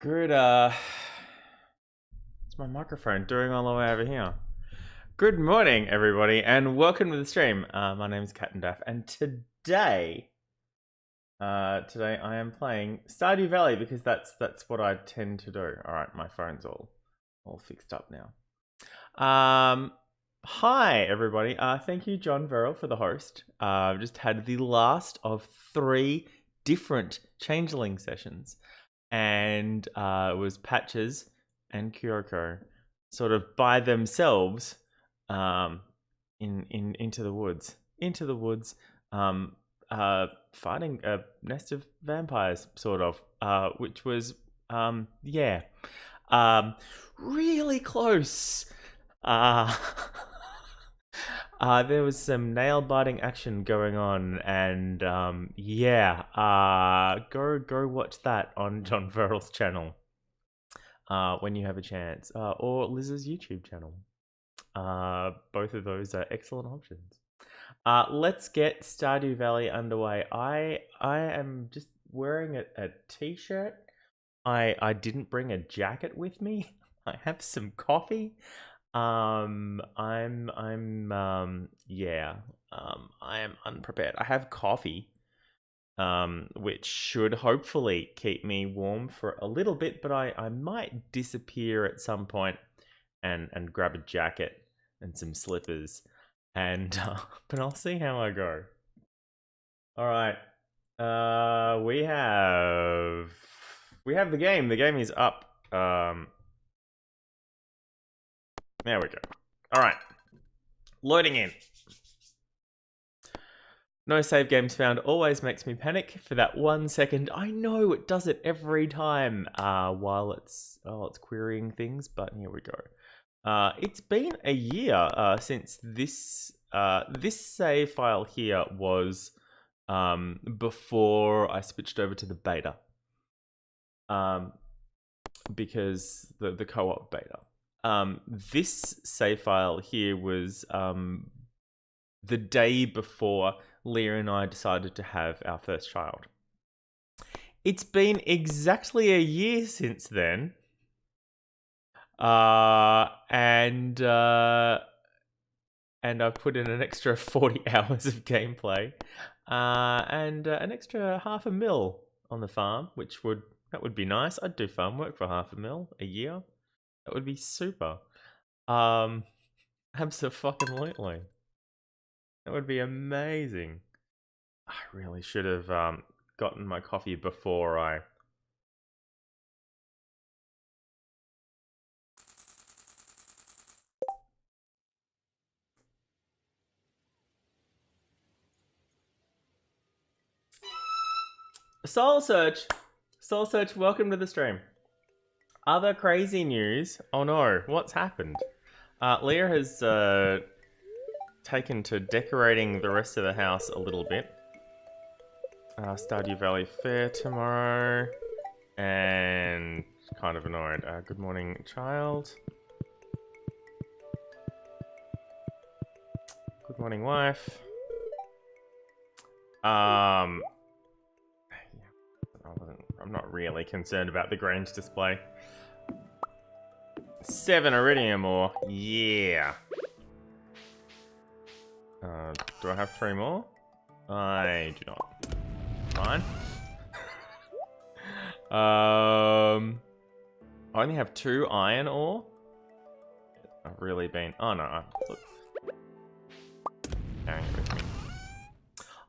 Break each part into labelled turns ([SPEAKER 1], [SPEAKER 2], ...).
[SPEAKER 1] Good, it's my microphone doing all the way over here. Good morning, everybody, and welcome to the stream. My name is CaptDaf, and today I am playing Stardew Valley because that's what I tend to do. All right, my phone's all fixed up now. Hi, everybody. Thank you, John Verrill, for the host. I've just had the last of 3 different changeling sessions. And it was Patches and Kyoko sort of by themselves into the woods fighting a nest of vampires, sort of, which was really close. There was some nail-biting action going on, and go watch that on John Verrill's channel when you have a chance, or Liz's YouTube channel. Both of those are excellent options. Let's get Stardew Valley underway. I am just wearing a t-shirt. I didn't bring a jacket with me. I have some coffee. I am unprepared. I have coffee, which should hopefully keep me warm for a little bit, but I might disappear at some point and grab a jacket and some slippers, and but I'll see how I go. All right, we have the game. The game is up. There we go. All right. Loading in. No save games found always makes me panic for that 1 second. I know it does it every time while it's querying things, but here we go. It's been a year since this save file here was before I switched over to the beta. Because the co-op beta. This save file here was the day before Leah and I decided to have our first child. It's been exactly a year since then. And I've put in an extra 40 hours of gameplay. And an extra $500,000 on the farm, that would be nice. I'd do farm work for $500,000 a year. That would be super. Absolutely. That would be amazing. I really should have gotten my coffee before I... Soul Search, welcome to the stream. Other crazy news. Oh no, what's happened? Leah has taken to decorating the rest of the house a little bit. Stardew Valley Fair tomorrow. And kind of annoyed. Good morning, child. Good morning, wife. I'm not really concerned about the Grange display. 7 iridium ore. Yeah. Do I have 3 more? I do not. Fine. I only have 2 iron ore. I've really been... Oh no, look. Carrying it with me.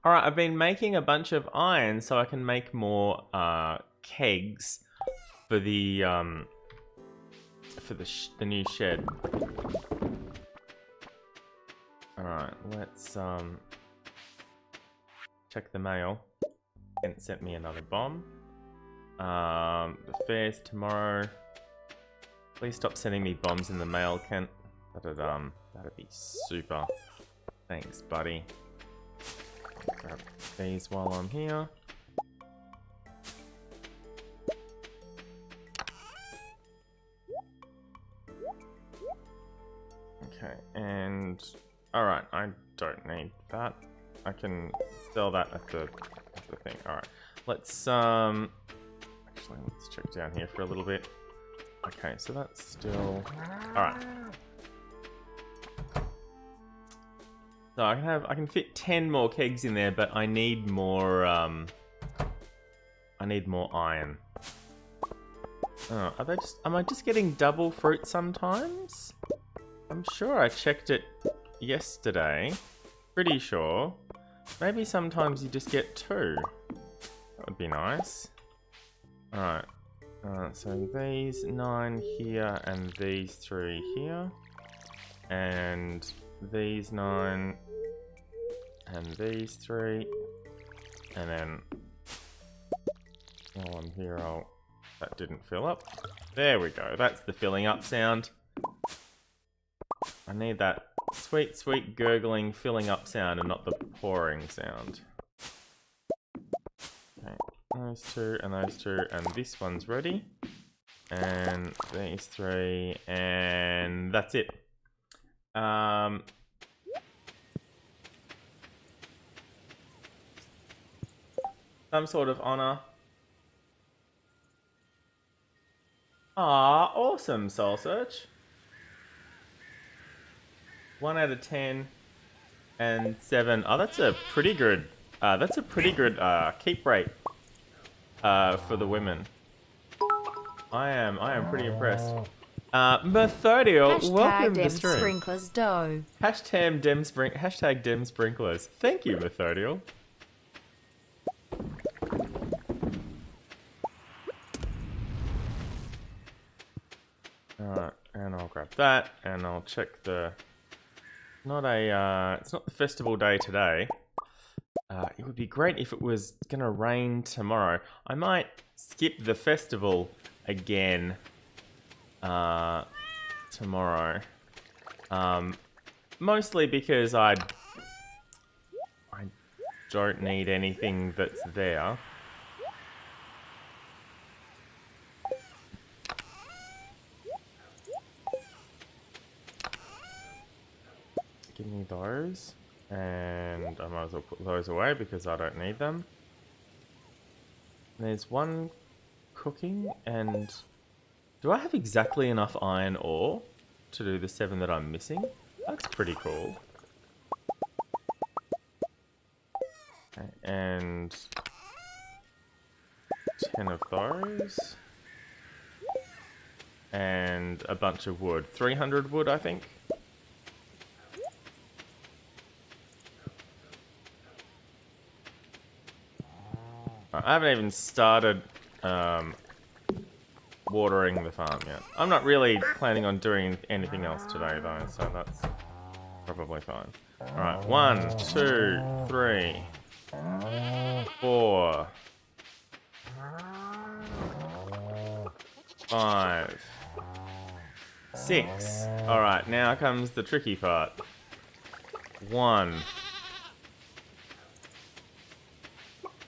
[SPEAKER 1] Alright, I've been making a bunch of iron so I can make more kegs for the new shed. Alright, let's check the mail. Kent sent me another bomb. The fair's tomorrow. Please stop sending me bombs in the mail, Kent. That'd be super. Thanks, buddy. Grab these while I'm here. Okay, and alright, I don't need that. I can sell that at the thing. Alright. Let's just actually, let's check down here for a little bit. Okay, so that's still... Alright. So I can fit 10 more kegs in there, but I need more, I need more iron. Oh, am I just getting double fruit sometimes? I'm sure I checked it yesterday. Pretty sure. Maybe sometimes you just get 2. That would be nice. Alright. So these 9 here and these 3 here. And these 9 and these 3. And then while I'm here, that didn't fill up. There we go. That's the filling up sound. I need that sweet, sweet gurgling filling up sound and not the pouring sound. Okay, those 2 and those 2, and this one's ready. And these 3, and that's it. Some sort of honor. Ah, awesome, Soul Search. 1 out of 10 and 7. Oh, that's a pretty good. Keep rate for the women. I am pretty impressed. Methodial, welcome to the stream.
[SPEAKER 2] Sprinklers dough.
[SPEAKER 1] Hashtag Dem Sprinklers. Thank you, Methodial. Alright, and I'll grab that, and I'll check the... it's not the festival day today. It would be great if it was gonna rain tomorrow. I might skip the festival again tomorrow. Mostly because I don't need anything that's there. Give me those, and I might as well put those away because I don't need them. There's 1 cooking, and do I have exactly enough iron ore to do the 7 that I'm missing? That's pretty cool. Okay, and 10 of those, and a bunch of wood. 300 wood, I think. I haven't even started watering the farm yet. I'm not really planning on doing anything else today though, so that's probably fine. Alright, 1, 2, 3, 4, 5, 6. Alright, now comes the tricky part. 1,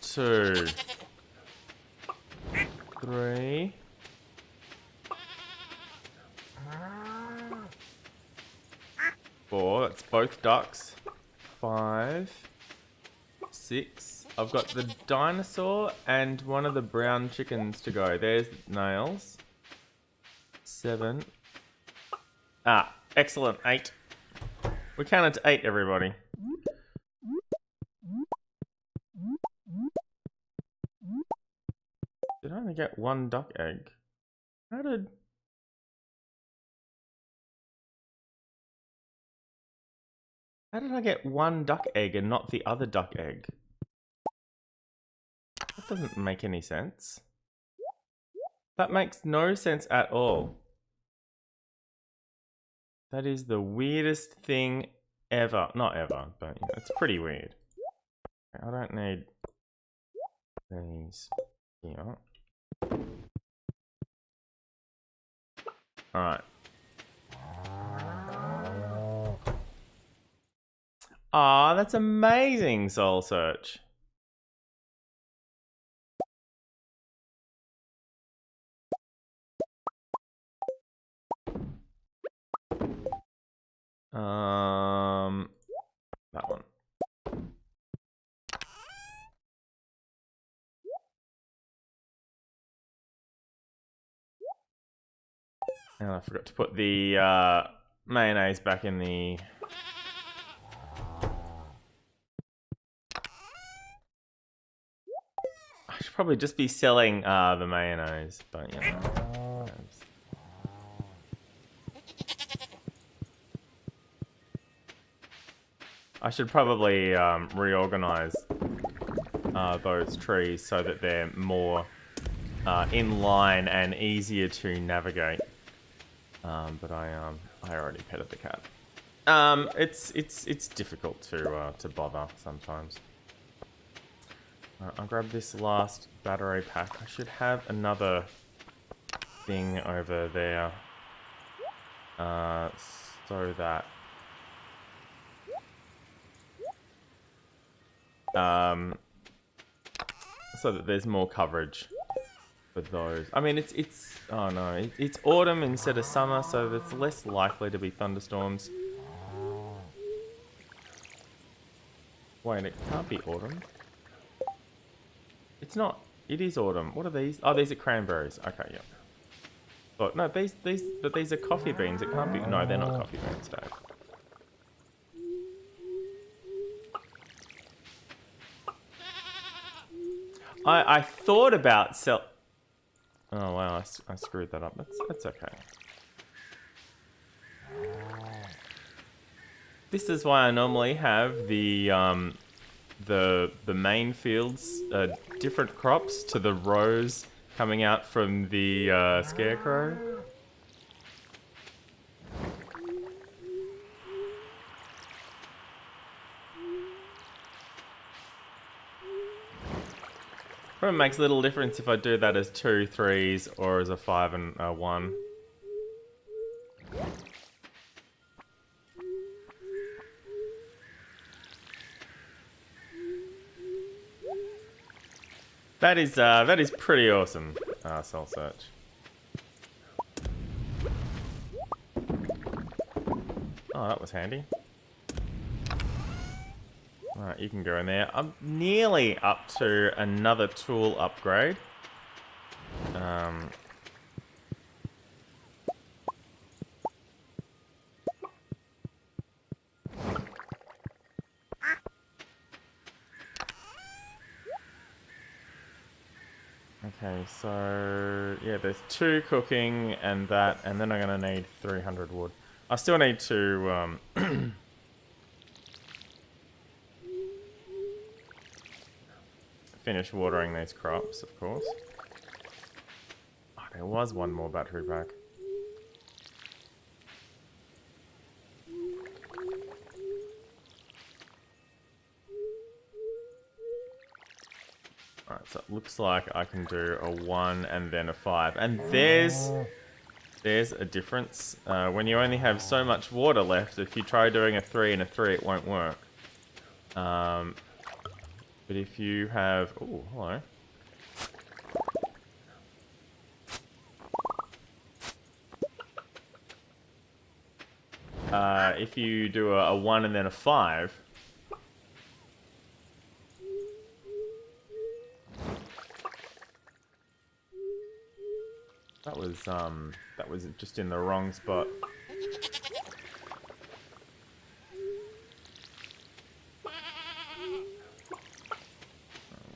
[SPEAKER 1] 2, 3, 4. That's both ducks. 5, 6. I've got the dinosaur and one of the brown chickens to go. There's nails. 7. Ah, excellent. 8. We counted to 8, everybody. Did I only get 1 duck egg? How did I get 1 duck egg and not the other duck egg? That doesn't make any sense. That makes no sense at all. That is the weirdest thing ever. Not ever, but you know, it's pretty weird. I don't need these here. Alright. Ah, that's amazing, Soul Search. That one. And I forgot to put the mayonnaise back in the... I should probably just be selling the mayonnaise, but you know. I should probably reorganize those trees so that they're more in line and easier to navigate. But I already petted the cat. It's difficult to bother sometimes. I'll grab this last battery pack. I should have another thing over there, so that there's more coverage for those. I mean, it's oh no, it's autumn instead of summer, so it's less likely to be thunderstorms. Wait, it can't be autumn. It's not. It is autumn. What are these? Oh, these are cranberries. Okay, yeah. But no, these are coffee beans. It can't be. No, they're not coffee beans, Dave. I thought about sell. Oh wow, I screwed that up. That's okay. This is why I normally have the main fields different crops to the rows coming out from the scarecrow. Probably makes little difference if I do that as 2 3s or as a 5 and a 1. That is pretty awesome, Soul Search. Oh, that was handy. Alright, you can go in there. I'm nearly up to another tool upgrade. Okay, so yeah, there's 2 cooking and that, and then I'm gonna need 300 wood. I still need to finish watering these crops, of course. Oh, there was one more battery pack. Alright, so it looks like I can do a 1 and then a 5. And there's a difference. When you only have so much water left, if you try doing a 3 and a 3, it won't work. But if you have... Oh, hello. If you do a 1 and then a 5... That was just in the wrong spot.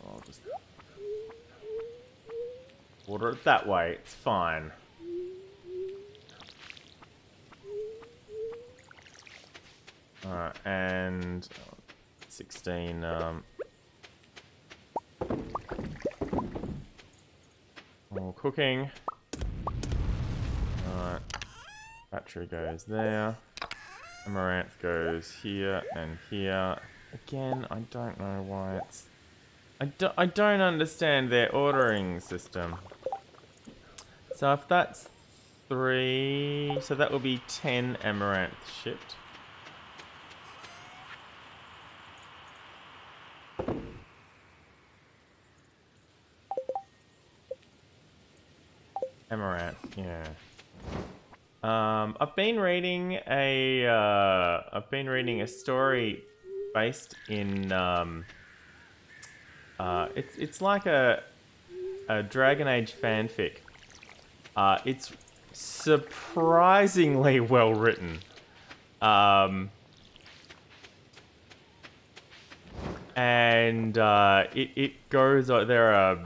[SPEAKER 1] I'll just water it that way, it's fine. Alright, and 16, all cooking. Alright, battery goes there. Amaranth goes here and here. Again, I don't know why it's... I don't understand their ordering system. So if that's 3... So that will be 10 amaranth shipped. Amaranth, yeah. I've been reading a story based in it's like a Dragon Age fanfic. It's surprisingly well written. And it goes. There are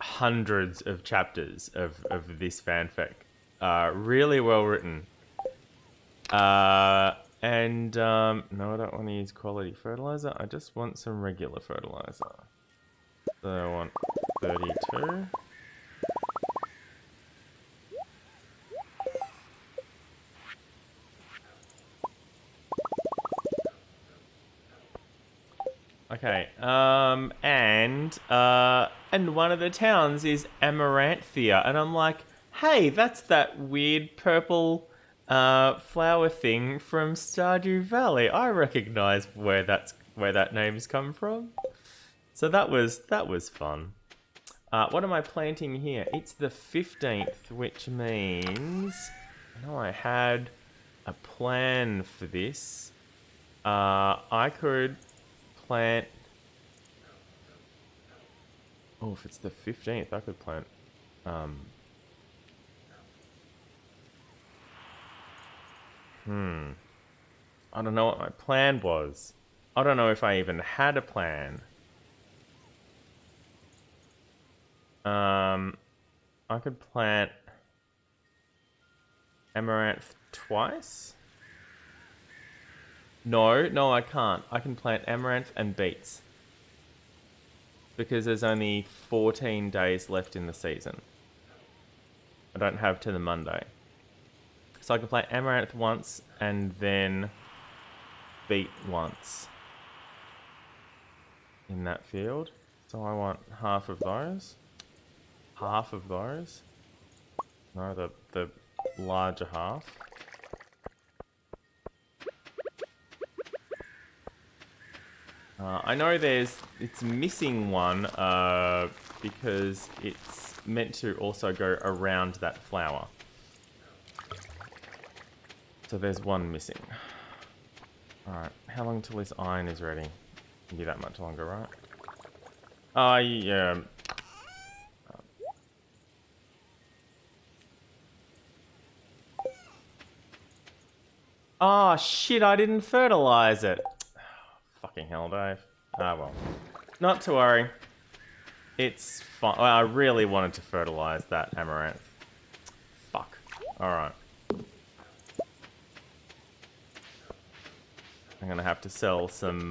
[SPEAKER 1] hundreds of chapters of this fanfic. Really well written. And no, I don't want to use quality fertilizer. I just want some regular fertilizer. So I want 32. Okay. And one of the towns is Amaranthia, and I'm like, hey, that's that weird purple flower thing from Stardew Valley. I recognize where that name's come from. So that was fun. What am I planting here? It's the 15th, which means I know I had a plan for this. I could plant. Oh, if it's the 15th, I could plant. I don't know what my plan was. I don't know if I even had a plan. I could plant amaranth twice. No, I can't. I can plant amaranth and beets. Because there's only 14 days left in the season. I don't have to the Monday. So I can plant amaranth once and then beet once in that field. So I want half of those. Half of those. No, the larger half. I know it's missing one because it's meant to also go around that flower. So there's one missing. Alright, how long till this iron is ready? Can be that much longer, right? Oh, yeah. Oh, shit, I didn't fertilize it. Fucking hell, Dave. Ah, well. Not to worry. It's fine. Well, I really wanted to fertilize that amaranth. Fuck. Alright. I'm gonna have to sell some,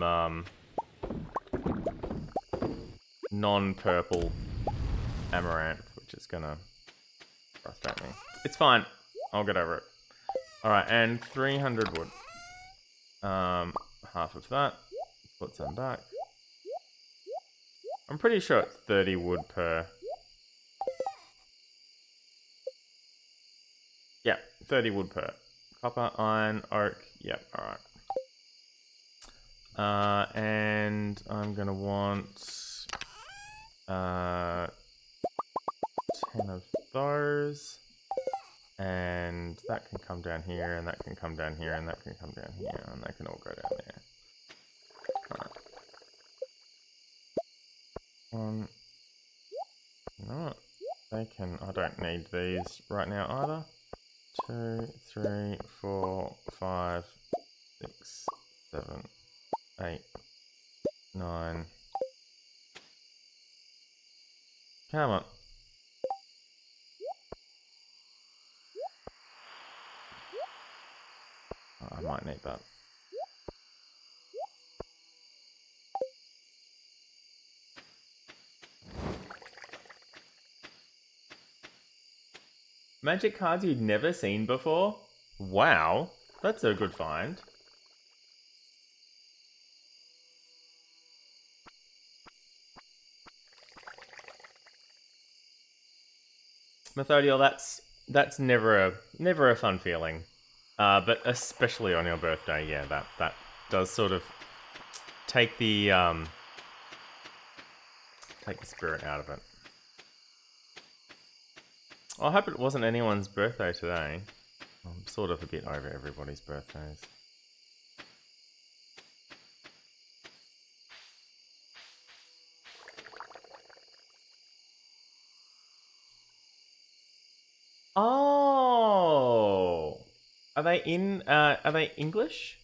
[SPEAKER 1] non-purple amaranth, which is gonna frustrate me. It's fine. I'll get over it. Alright, and 300 wood. Half of that. Put some back. I'm pretty sure it's 30 wood per. Yeah, 30 wood per. Copper, iron, oak. Yep, alright. And I'm gonna want 10 of those. And that can come down here, and that can come down here, and that can come down here, and they can all go down there. Alright. One. You know what? They can. I don't need these right now either. 2, 3, 4, 5, 6, 7, 8, 9. Come on. Oh, I might need that. Magic cards you'd never seen before? Wow, that's a good find. Methodiel, that's never a fun feeling. But especially on your birthday, yeah, that does sort of take the spirit out of it. I hope it wasn't anyone's birthday today. I'm sort of a bit over everybody's birthdays. Are they in? Are they English?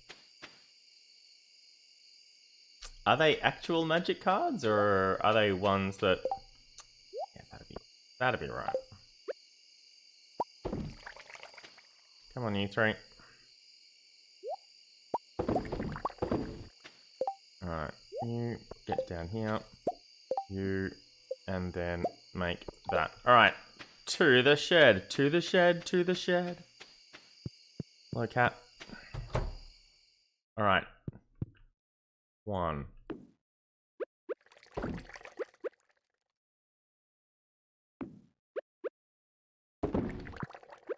[SPEAKER 1] Are they actual magic cards, or are they ones that? Yeah, that'd be right. Come on, you three. Alright, you get down here. You, and then make that. Alright, to the shed, to the shed, to the shed. Hello, cat. Alright. 1.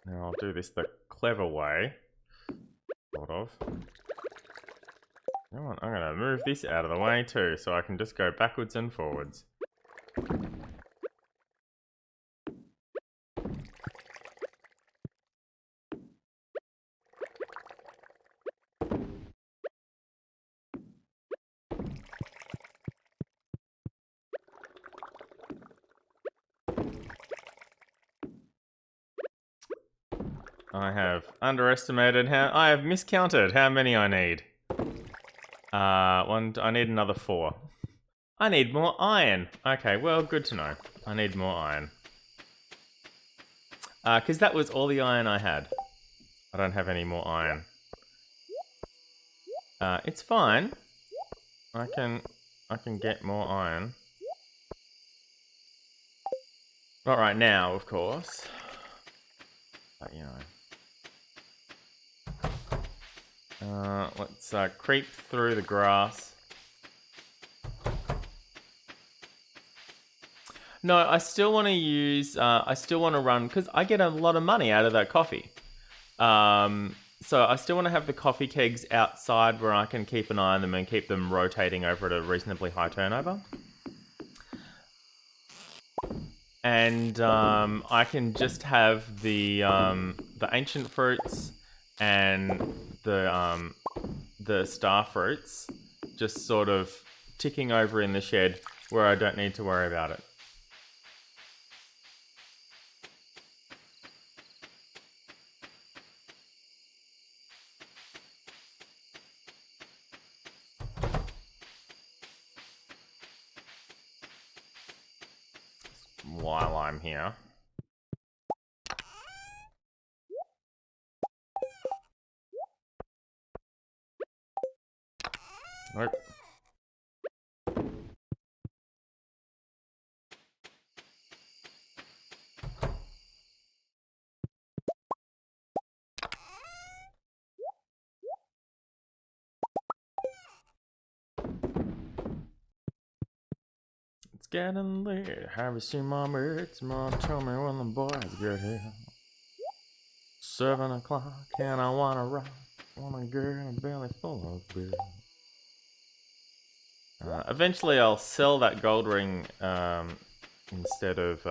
[SPEAKER 1] Now I'll do this the clever way. Sort of. Come on, I'm gonna move this out of the way too, so I can just go backwards and forwards. I have underestimated I have miscounted how many I need. I need another 4. I need more iron. Okay, well, good to know. I need more iron. Because that was all the iron I had. I don't have any more iron. It's fine. I can get more iron. Not right now, of course. But, you know. Let's creep through the grass. No, I still want to use, I still want to run, because I get a lot of money out of that coffee. So I still want to have the coffee kegs outside where I can keep an eye on them and keep them rotating over at a reasonably high turnover. And I can just have the ancient fruits and the star fruits just sort of ticking over in the shed where I don't need to worry about it. While I'm here. Nope. It's getting late. Have you seen my mates? Mom, tell me when the boys get here. 7 o'clock and I wanna rock. Wanna get a belly full of beer. Eventually I'll sell that gold ring instead of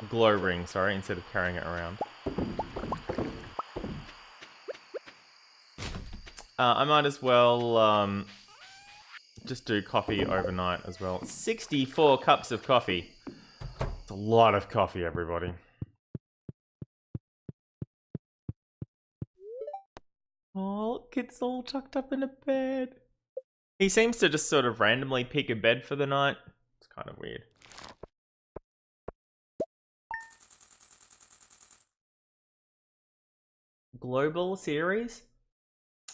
[SPEAKER 1] glow ring, sorry, instead of carrying it around. I might as well just do coffee overnight as well. 64 cups of coffee. It's a lot of coffee, everybody. Oh, look, it's all tucked up in a bed. He seems to just sort of randomly pick a bed for the night. It's kind of weird. Global series?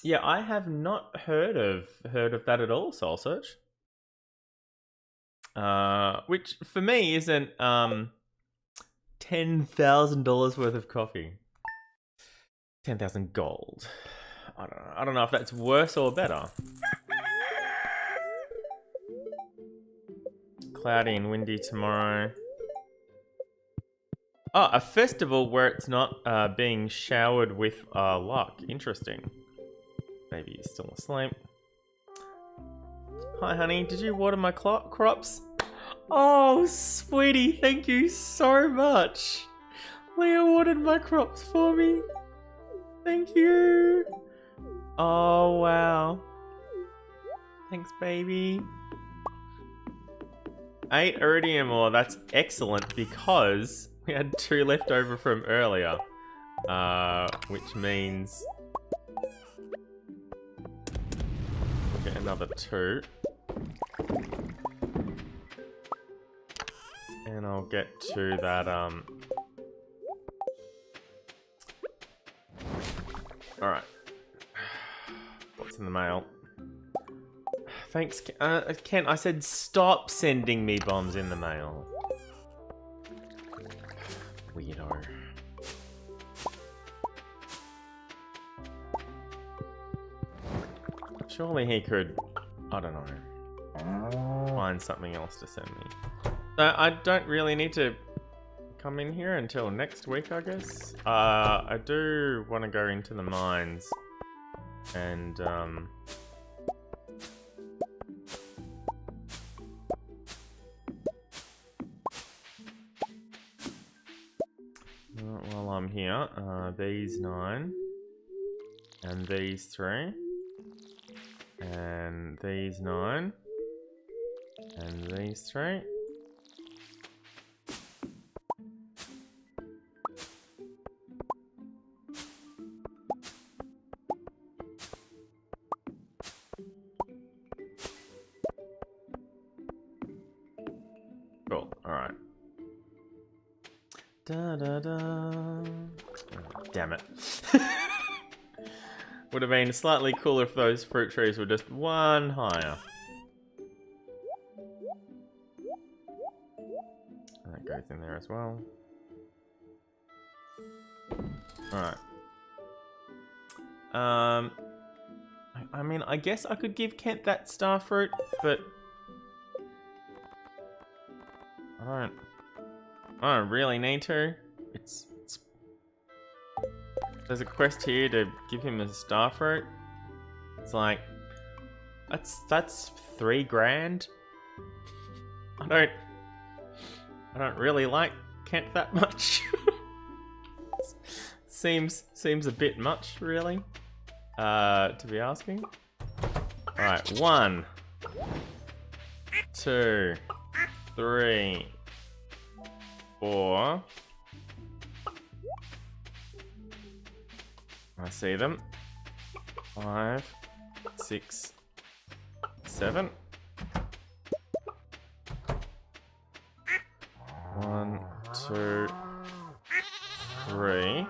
[SPEAKER 1] Yeah, I have not heard of that at all, Soul Search. Which for me isn't $10,000 worth of coffee. 10,000 gold. I don't know if that's worse or better. Cloudy and windy tomorrow. Oh, a festival where it's not being showered with luck. Interesting. Maybe he's still asleep. Hi, honey. Did you water my crops? Oh, sweetie. Thank you so much. Leah watered my crops for me. Thank you. Oh, wow. Thanks, baby. 8 iridium ore. That's excellent because we had 2 left over from earlier. Which means we'll get another 2. And I'll get to that, Alright. What's in the mail? Thanks, Ken. I said stop sending me bombs in the mail. Weirdo. Surely he could, I don't know, find something else to send me. So I don't really need to come in here until next week, I guess. I do want to go into the mines and while I'm here, these 9 and these 3 and these 9 and these 3. Cool, alright. Da da da. Oh, damn it. Would have been slightly cooler if those fruit trees were just 1 higher. That goes in there as well. Alright. I mean, I guess I could give Kent that star fruit, but I don't really need to. There's a quest here to give him a star fruit. It's like that's 3 grand. I don't really like Kent that much. seems a bit much, really, to be asking. All right, 1, 2, 3, 4. I see them. 5, 6, 7. 1, 2, 3,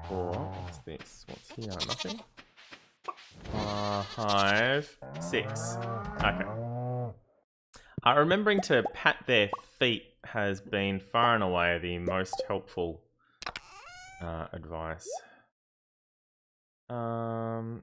[SPEAKER 1] 4. What's this? What's here? Nothing. 5, 6. Okay. Remembering to pat their feet has been far and away the most helpful advice. Alright.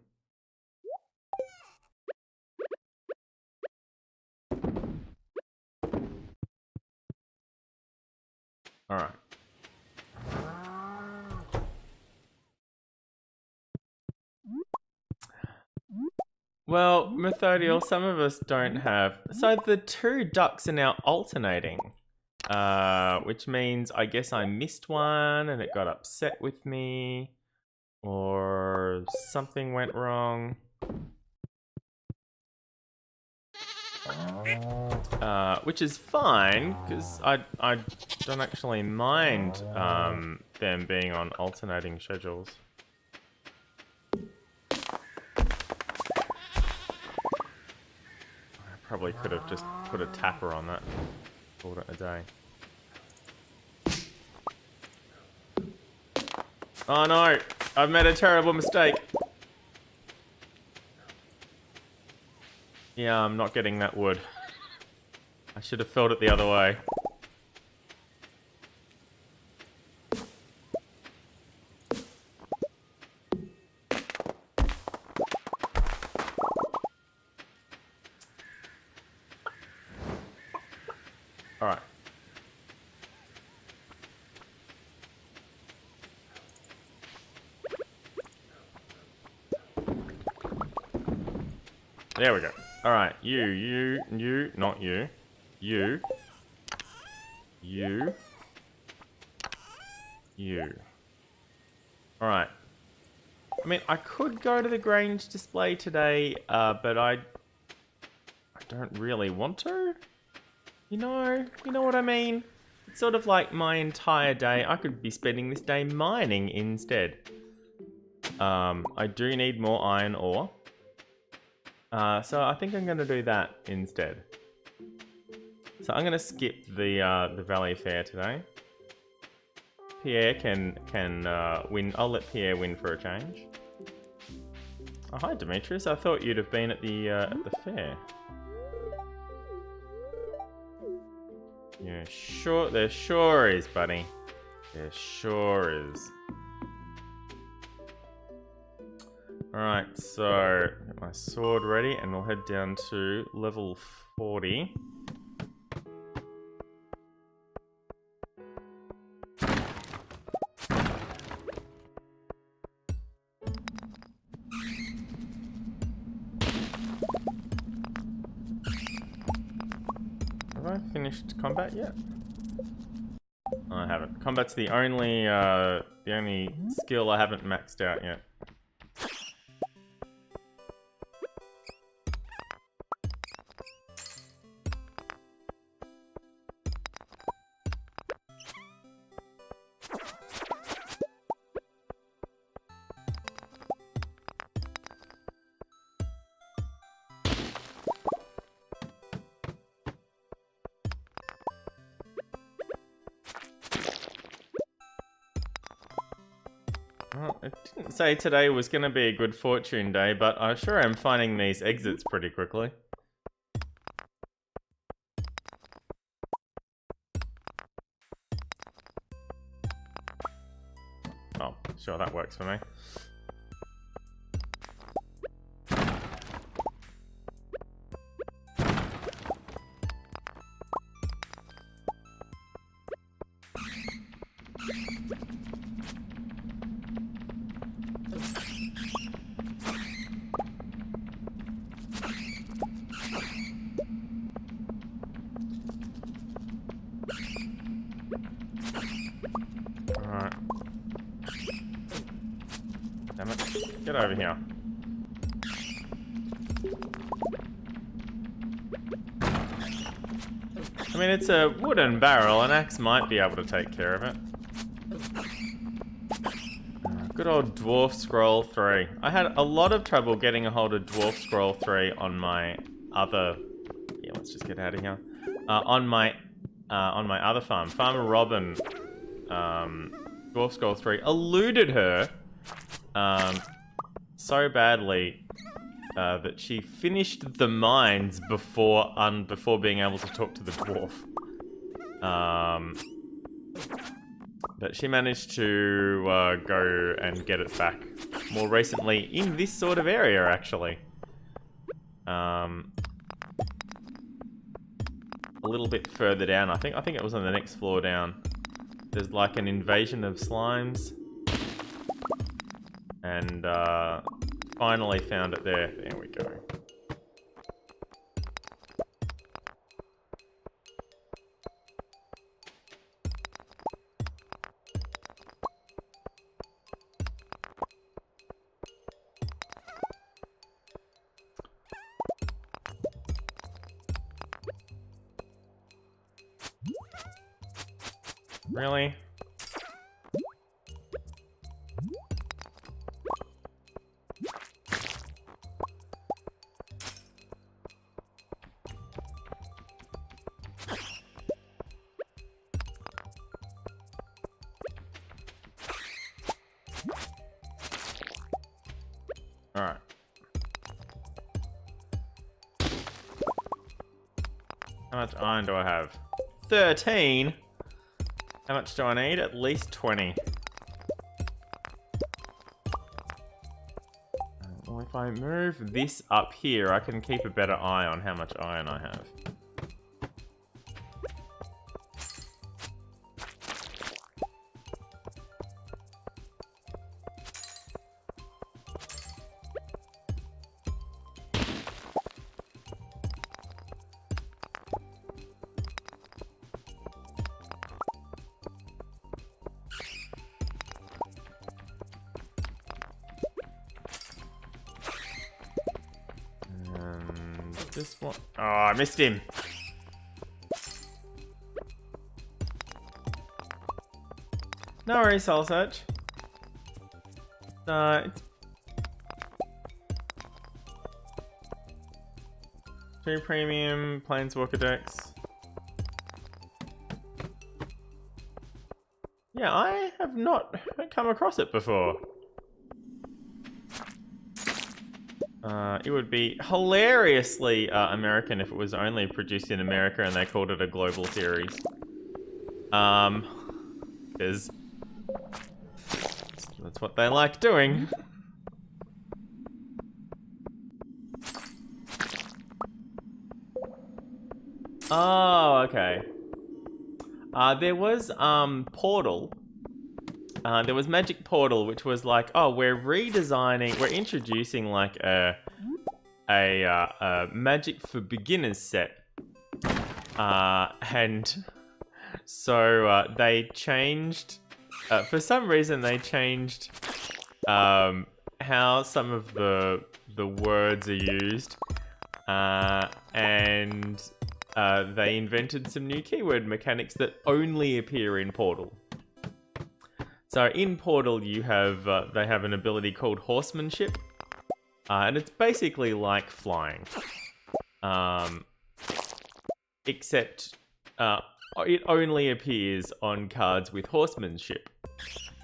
[SPEAKER 1] Well, Methodial, some of us don't have. So the 2 ducks are now alternating. Which means I guess I missed one and it got upset with me. Or something went wrong. Which is fine, because I don't actually mind them being on alternating schedules. I probably could have just put a tapper on that. Called it a day. Oh no! I've made a terrible mistake! Yeah, I'm not getting that wood. I should have filled it the other way. Alright. There we go. Alright, you, not you. You. Alright. I mean, I could go to the Grange display today, but I don't really want to. You know what I mean? sort of like my entire day. I could be spending this day mining instead. I do need more iron ore. So I think I'm going to do that instead. So I'm going to skip the Valley Fair today. Pierre can win. I'll let Pierre win for a change. Oh, hi Demetrius. I thought you'd have been at the fair. Yeah, sure. There sure is, buddy. There sure is. Alright, so get my sword ready and we'll head down to level 40. Have I finished combat yet? No, I haven't. Combat's the only skill I haven't maxed out yet. Well, it didn't say today was going to be a good fortune day, but I sure am finding these exits pretty quickly. Oh, sure, that works for me. Alright. Damn it. Get over here. I mean, it's a wooden barrel. An axe might be able to take care of it. Good old Dwarf Scroll 3. I had a lot of trouble getting a hold of Dwarf Scroll 3 on my other... Yeah, let's just get out of here. On my other farm. Farmer Robin, Dwarf Scroll 3, eluded her so badly that she finished the mines before being able to talk to the dwarf. But she managed to go and get it back more recently in this sort of area, actually. A little bit further down. I think it was on the next floor down. There's like an invasion of slimes. And finally found it there. There we go. Really? Alright. How much iron do I have? 13? How much do I need? At least 20. Well, if I move this up here, I can keep a better eye on how much iron I have. This one. Oh, I missed him. No worries, Soul Search. It's 2 premium Planeswalker decks. Yeah, I have not come across it before. It would be hilariously American if it was only produced in America and they called it a global series. Because that's what they like doing. Oh, okay. There was Portal. There was Magic Portal, which was like, oh, we're introducing like a Magic for Beginners set, and so they changed. For some reason, they changed how some of the words are used, and they invented some new keyword mechanics that only appear in Portal. So in Portal, you have they have an ability called Horsemanship, and it's basically like flying, except it only appears on cards with Horsemanship.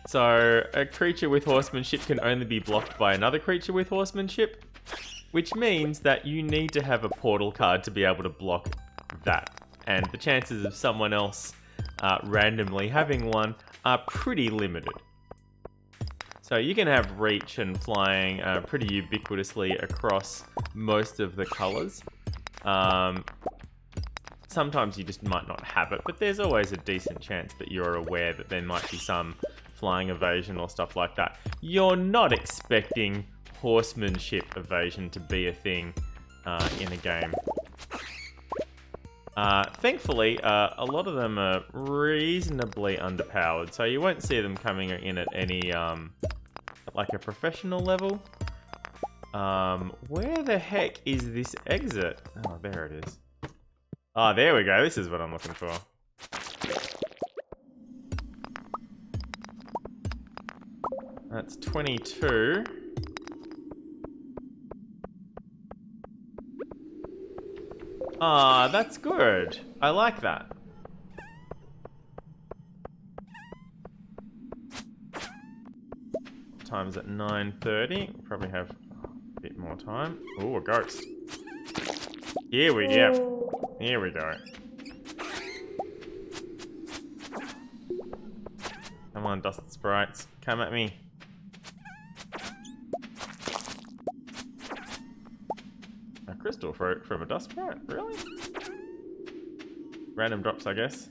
[SPEAKER 1] So a creature with Horsemanship can only be blocked by another creature with Horsemanship, which means that you need to have a Portal card to be able to block that. And the chances of someone else randomly having one are pretty limited. So you can have reach and flying pretty ubiquitously across most of the colors. Sometimes you just might not have it, but there's always a decent chance that you're aware that there might be some flying evasion or stuff like that. You're not expecting horsemanship evasion to be a thing in a game. Thankfully, a lot of them are reasonably underpowered, so you won't see them coming in at any, like a professional level. Where the heck is this exit? Oh, there it is. Oh, there we go. This is what I'm looking for. That's 22. Ah, that's good. I like that. Time's at 9:30. Probably have a bit more time. Oh, a ghost. Here we go. Here we go. Come on, dust sprites. Come at me. A crystal fruit from a dust sprite? Really? Random drops, I guess.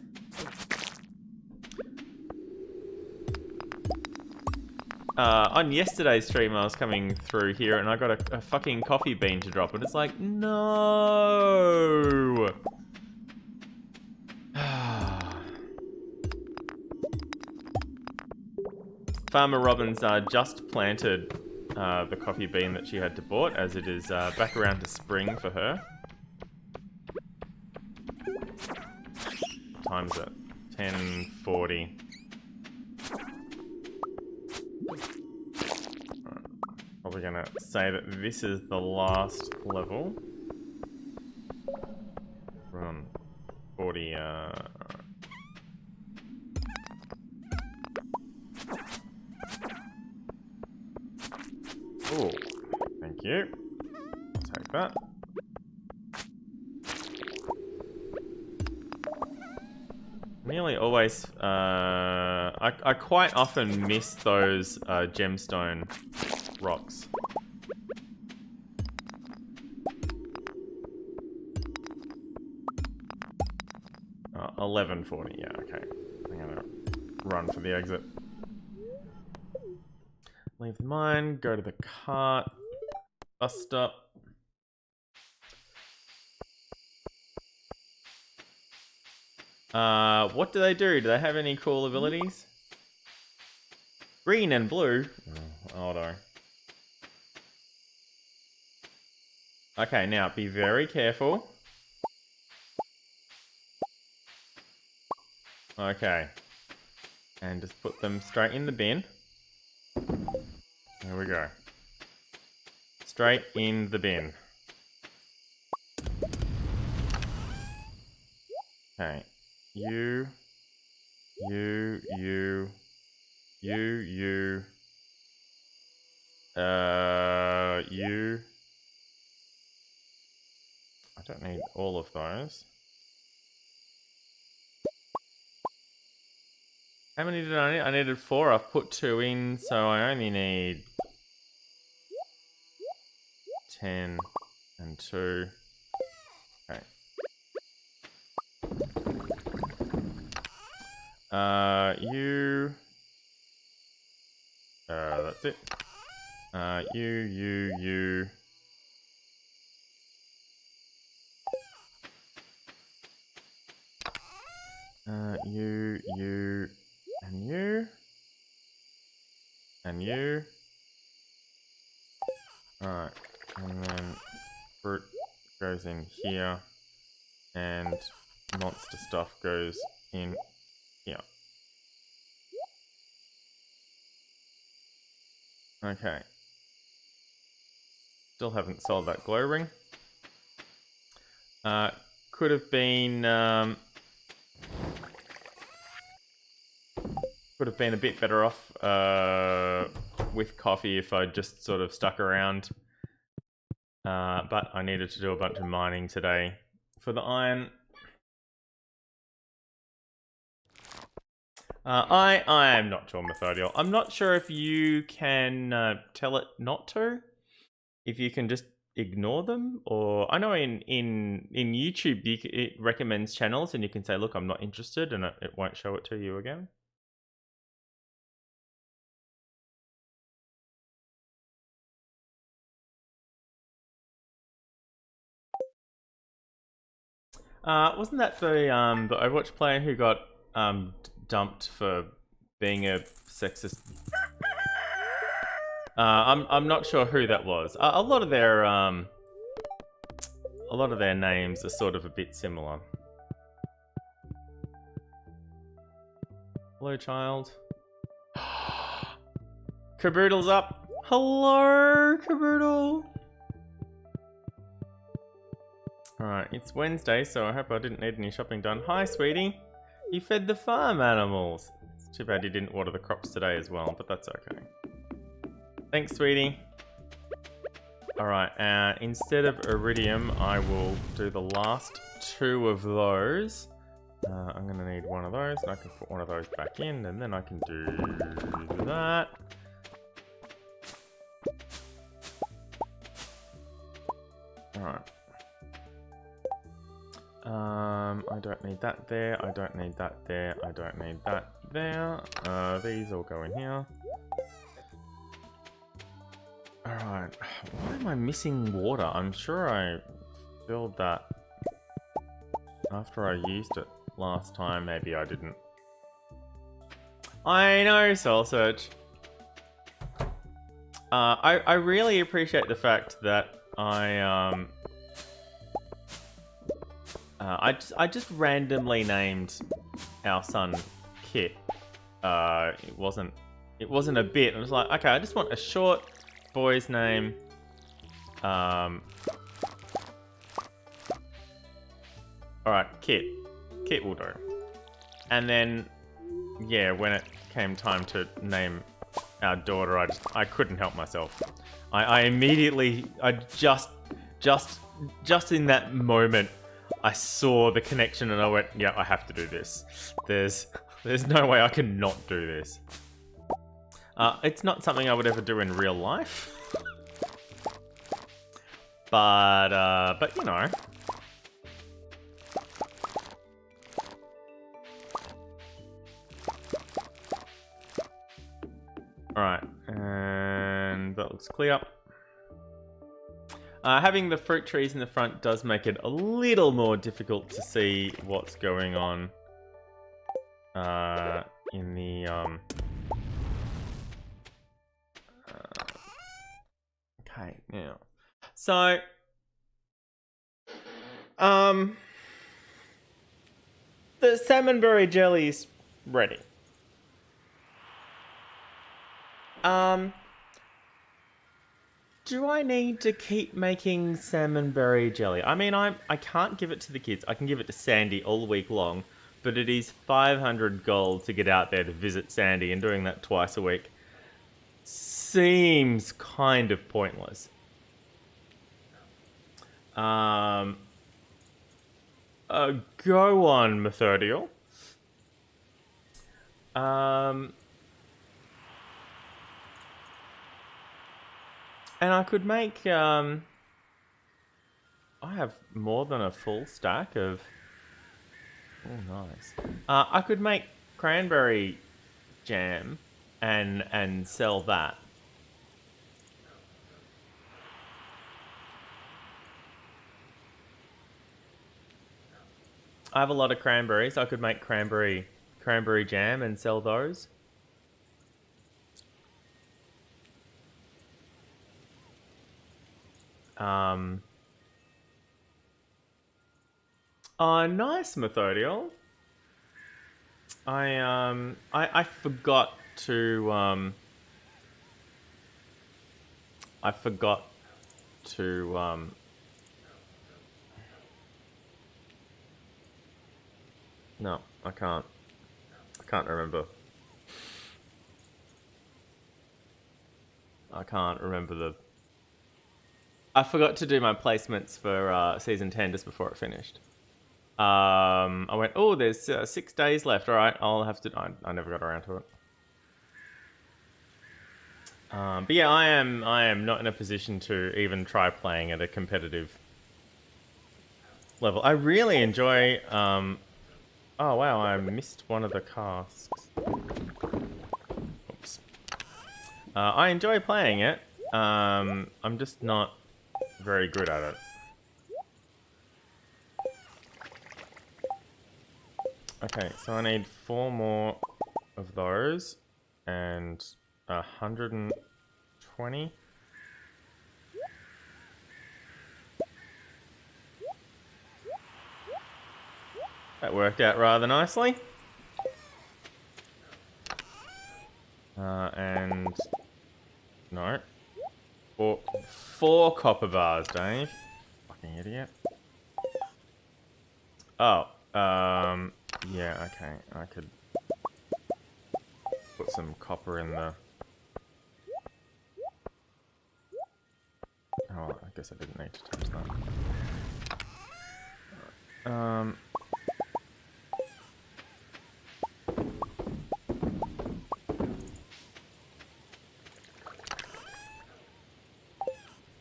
[SPEAKER 1] On yesterday's stream, I was coming through here and I got a fucking coffee bean to drop, and it's like, no! Farmer Robin's just planted the coffee bean that she had to bought, as it is back around to spring for her. Time's at 10:40. Probably gonna say that this is the last level. We're on 40. Oh, thank you. Take that. Nearly always, I quite often miss those gemstone rocks. Oh, 11:40, yeah, okay. I'm gonna run for the exit. Leave the mine, go to the cart, bus stop. What do they do? Do they have any cool abilities? Green and blue? Oh no. Okay, now be very careful. Okay. And just put them straight in the bin. There we go. Straight in the bin. Okay. You. I don't need all of those. How many did I need? I needed 4. I've put 2 in, so I only need 10 and 2. Okay. You. That's it. You. You, and you. And you. Alright, and then fruit goes in here, and monster stuff goes in here. Okay. Still haven't sold that glow ring. Could have been a bit better off with coffee if I just sort of stuck around. But I needed to do a bunch of mining today for the iron. I am not sure, Methodial. I'm not sure if you can tell it not to. If you can just ignore them, or I know in YouTube it recommends channels, and you can say, "Look, I'm not interested," and it won't show it to you again. Wasn't that the Overwatch player who got dumped for being a sexist? I'm not sure who that was. A lot of their names are sort of a bit similar. Hello, child. Caboodle's up. Hello, Caboodle. Alright, it's Wednesday, so I hope I didn't need any shopping done. Hi, sweetie. You fed the farm animals. It's too bad you didn't water the crops today as well, but that's okay. Thanks, sweetie. Alright, instead of iridium, I will do the last 2 of those. I'm going to need one of those, and I can put one of those back in, and then I can do that. Alright. I don't need that there, I don't need that there, I don't need that there. These all go in here. Alright, why am I missing water? I'm sure I filled that after I used it last time. Maybe I didn't. I know, Soul Search. I really appreciate the fact that I just randomly named our son Kit. It wasn't a bit. I was like, okay, I just want a short boy's name. Alright, Kit. Kit will do. And then, yeah, when it came time to name our daughter, I couldn't help myself. I immediately, just in that moment, I saw the connection and I went, yeah, I have to do this. There's no way I can not do this. It's not something I would ever do in real life. But you know. Alright, and that looks clear. Having the fruit trees in the front does make it a little more difficult to see what's going on in the okay, now. So the salmonberry jelly's ready. Do I need to keep making salmonberry jelly? I mean, I can't give it to the kids. I can give it to Sandy all week long, but it is 500 gold to get out there to visit Sandy, and doing that twice a week seems kind of pointless. Go on, Methodial. And I could make, I have more than a full stack of... Oh, nice. I could make cranberry jam and sell that. I have a lot of cranberries. I could make cranberry jam and sell those. Oh, nice, Methodial. I forgot to no, I can't remember. I can't remember the... I forgot to do my placements for season 10 just before it finished. I went, oh, there's 6 days left. All right, I'll have to... I never got around to it. But yeah, I am not in a position to even try playing at a competitive level. I really enjoy... oh, wow, I missed one of the casks. Oops. I enjoy playing it. I'm just not very good at it. Okay, so I need 4 more of those and 120. That worked out rather nicely. And no. 4 copper bars, Dave. Fucking idiot. Oh, yeah, okay. I could put some copper in the... Oh, I guess I didn't need to touch that.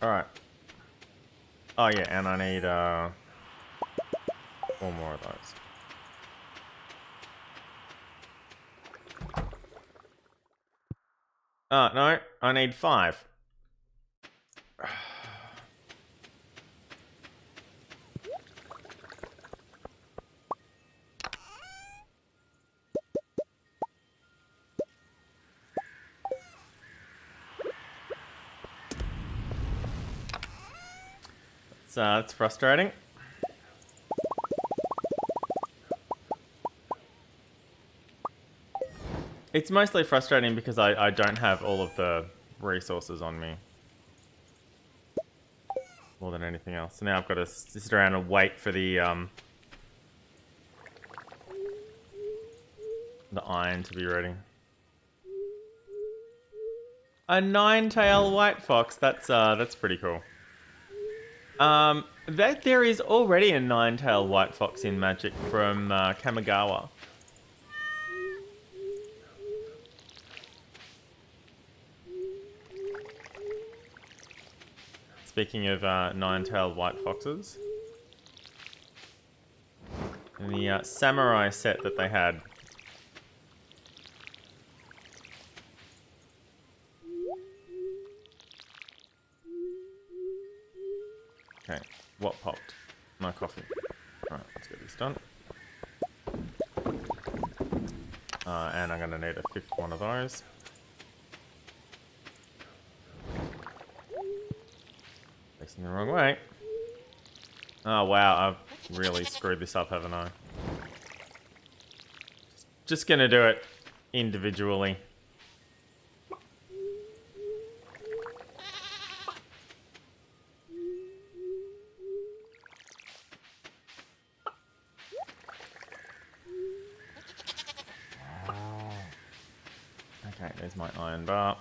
[SPEAKER 1] Alright. Oh yeah, and I need 4 more of those. No, I need 5. That's frustrating. It's mostly frustrating because I don't have all of the resources on me. More than anything else. So now I've got to sit around and wait for the iron to be ready. A 9-tail white fox. That's pretty cool. There is already a 9-tail white fox in Magic from Kamigawa. Speaking of 9-tailed white foxes, in the samurai set that they had. Okay, what popped? My coffee. Alright, let's get this done. And I'm going to need a 5th one of those. Facing the wrong way. Oh wow, I've really screwed this up, haven't I? Just gonna do it individually. Okay, there's my iron bar.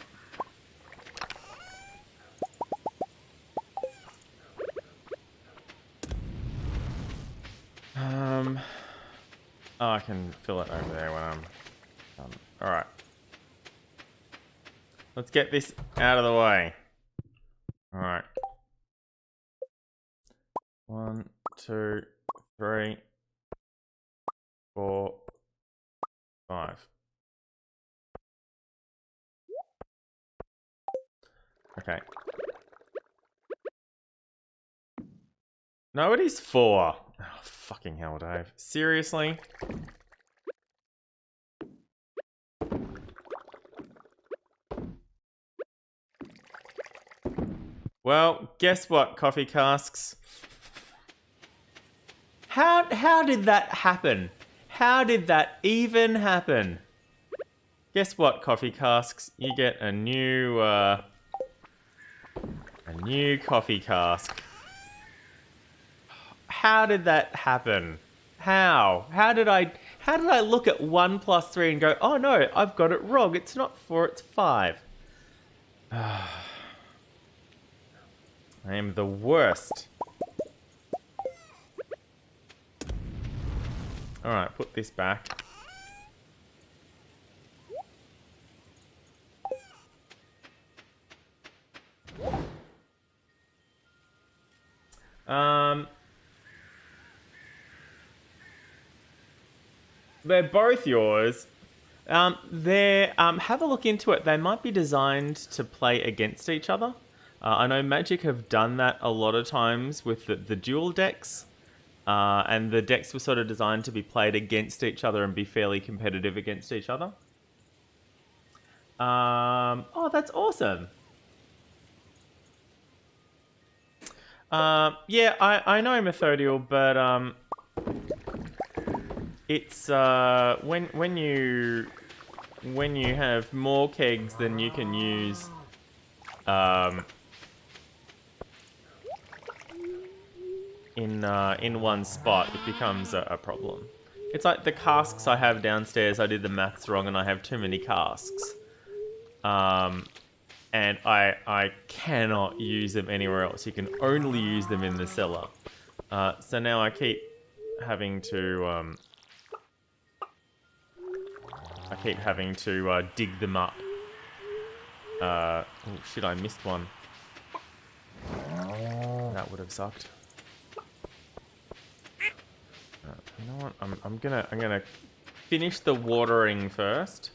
[SPEAKER 1] Oh, I can fill it over there when I'm done. Alright. Let's get this out of the way. Alright. 1, 2, 3, 4, 5. Okay. No, it is 4. Oh, fucking hell, Dave. Seriously? Well, guess what, coffee casks? How did that happen? How did that even happen? Guess what, coffee casks? You get a new coffee cask. How did that happen? How? How did I look at 1 + 3 and go, oh no, I've got it wrong. It's not 4, it's 5. I am the worst. Alright, put this back. They're both yours. Have a look into it. They might be designed to play against each other. I know Magic have done that a lot of times with the dual decks. And the decks were sort of designed to be played against each other and be fairly competitive against each other. Oh, that's awesome. Yeah, I know Methodial, but it's when you have more kegs than you can use, in one spot, it becomes a problem. It's like the casks I have downstairs. I did the maths wrong, and I have too many casks. And I cannot use them anywhere else. You can only use them in the cellar. So now I keep having to dig them up. Oh shit! I missed one. That would have sucked. You know what? I'm gonna finish the watering first.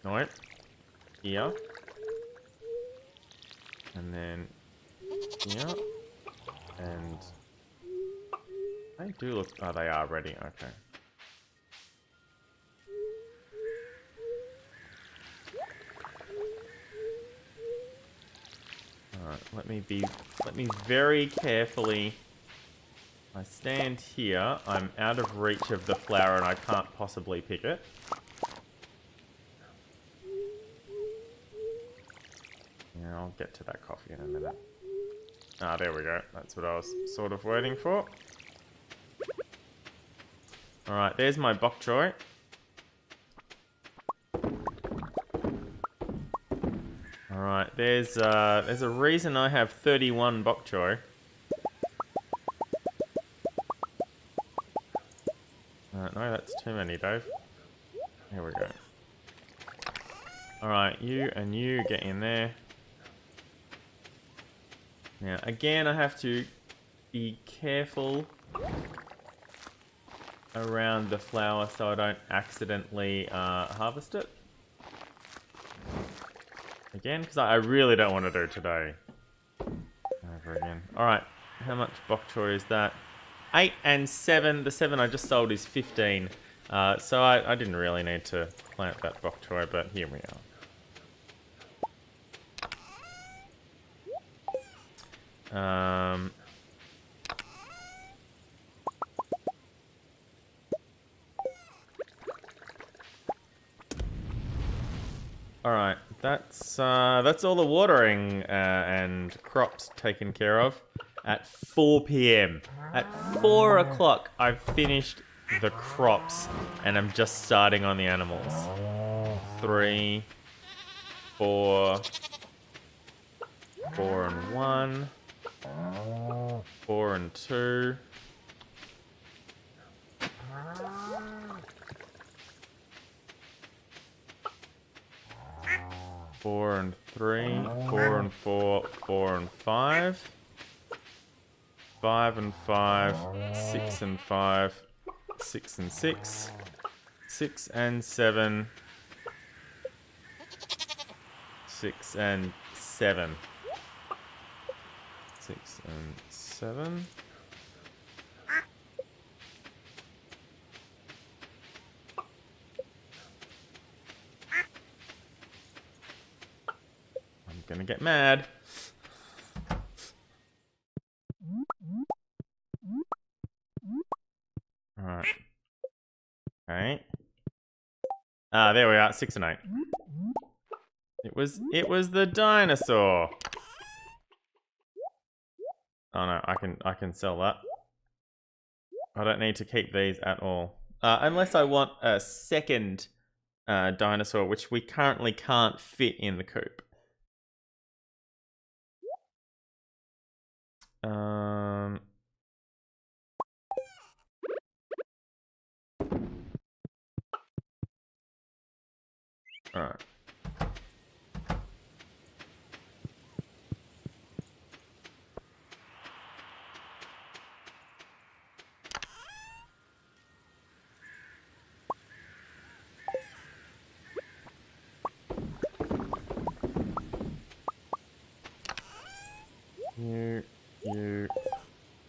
[SPEAKER 1] Nope. Here. And then here. And they do look... Oh, they are ready. Okay. Alright, let me very carefully... I stand here. I'm out of reach of the flower and I can't possibly pick it. Yeah, I'll get to that coffee in a minute. Ah, there we go. That's what I was sort of waiting for. Alright, there's my bok choy. Alright, there's a reason I have 31 bok choy. No, that's too many, Dave. Here we go. Alright, you and you get in there. Now, again, I have to be careful around the flower so I don't accidentally harvest it. Again, because I really don't want to do today. Over again. Alright, how much bok choy is that? 8 and 7. The 7 I just sold is 15. So I didn't really need to plant that bok choy, but here we are. Alright, that's all the watering and crops taken care of at 4 PM. At 4 o'clock, I've finished the crops and I'm just starting on the animals. 3, 4, 4 and 1, 4 and 2. 4 and 3, 4 and 4, 4 and 5, 5 and 5, 6 and 5, 6 and 6, 6 and 7, 6 and 7, 6 and 7. I'm gonna get mad. Alright. Okay. There we are, 6 and 8. It was the dinosaur. Oh no, I can sell that. I don't need to keep these at all. Unless I want a second dinosaur, which we currently can't fit in the coop. Alright.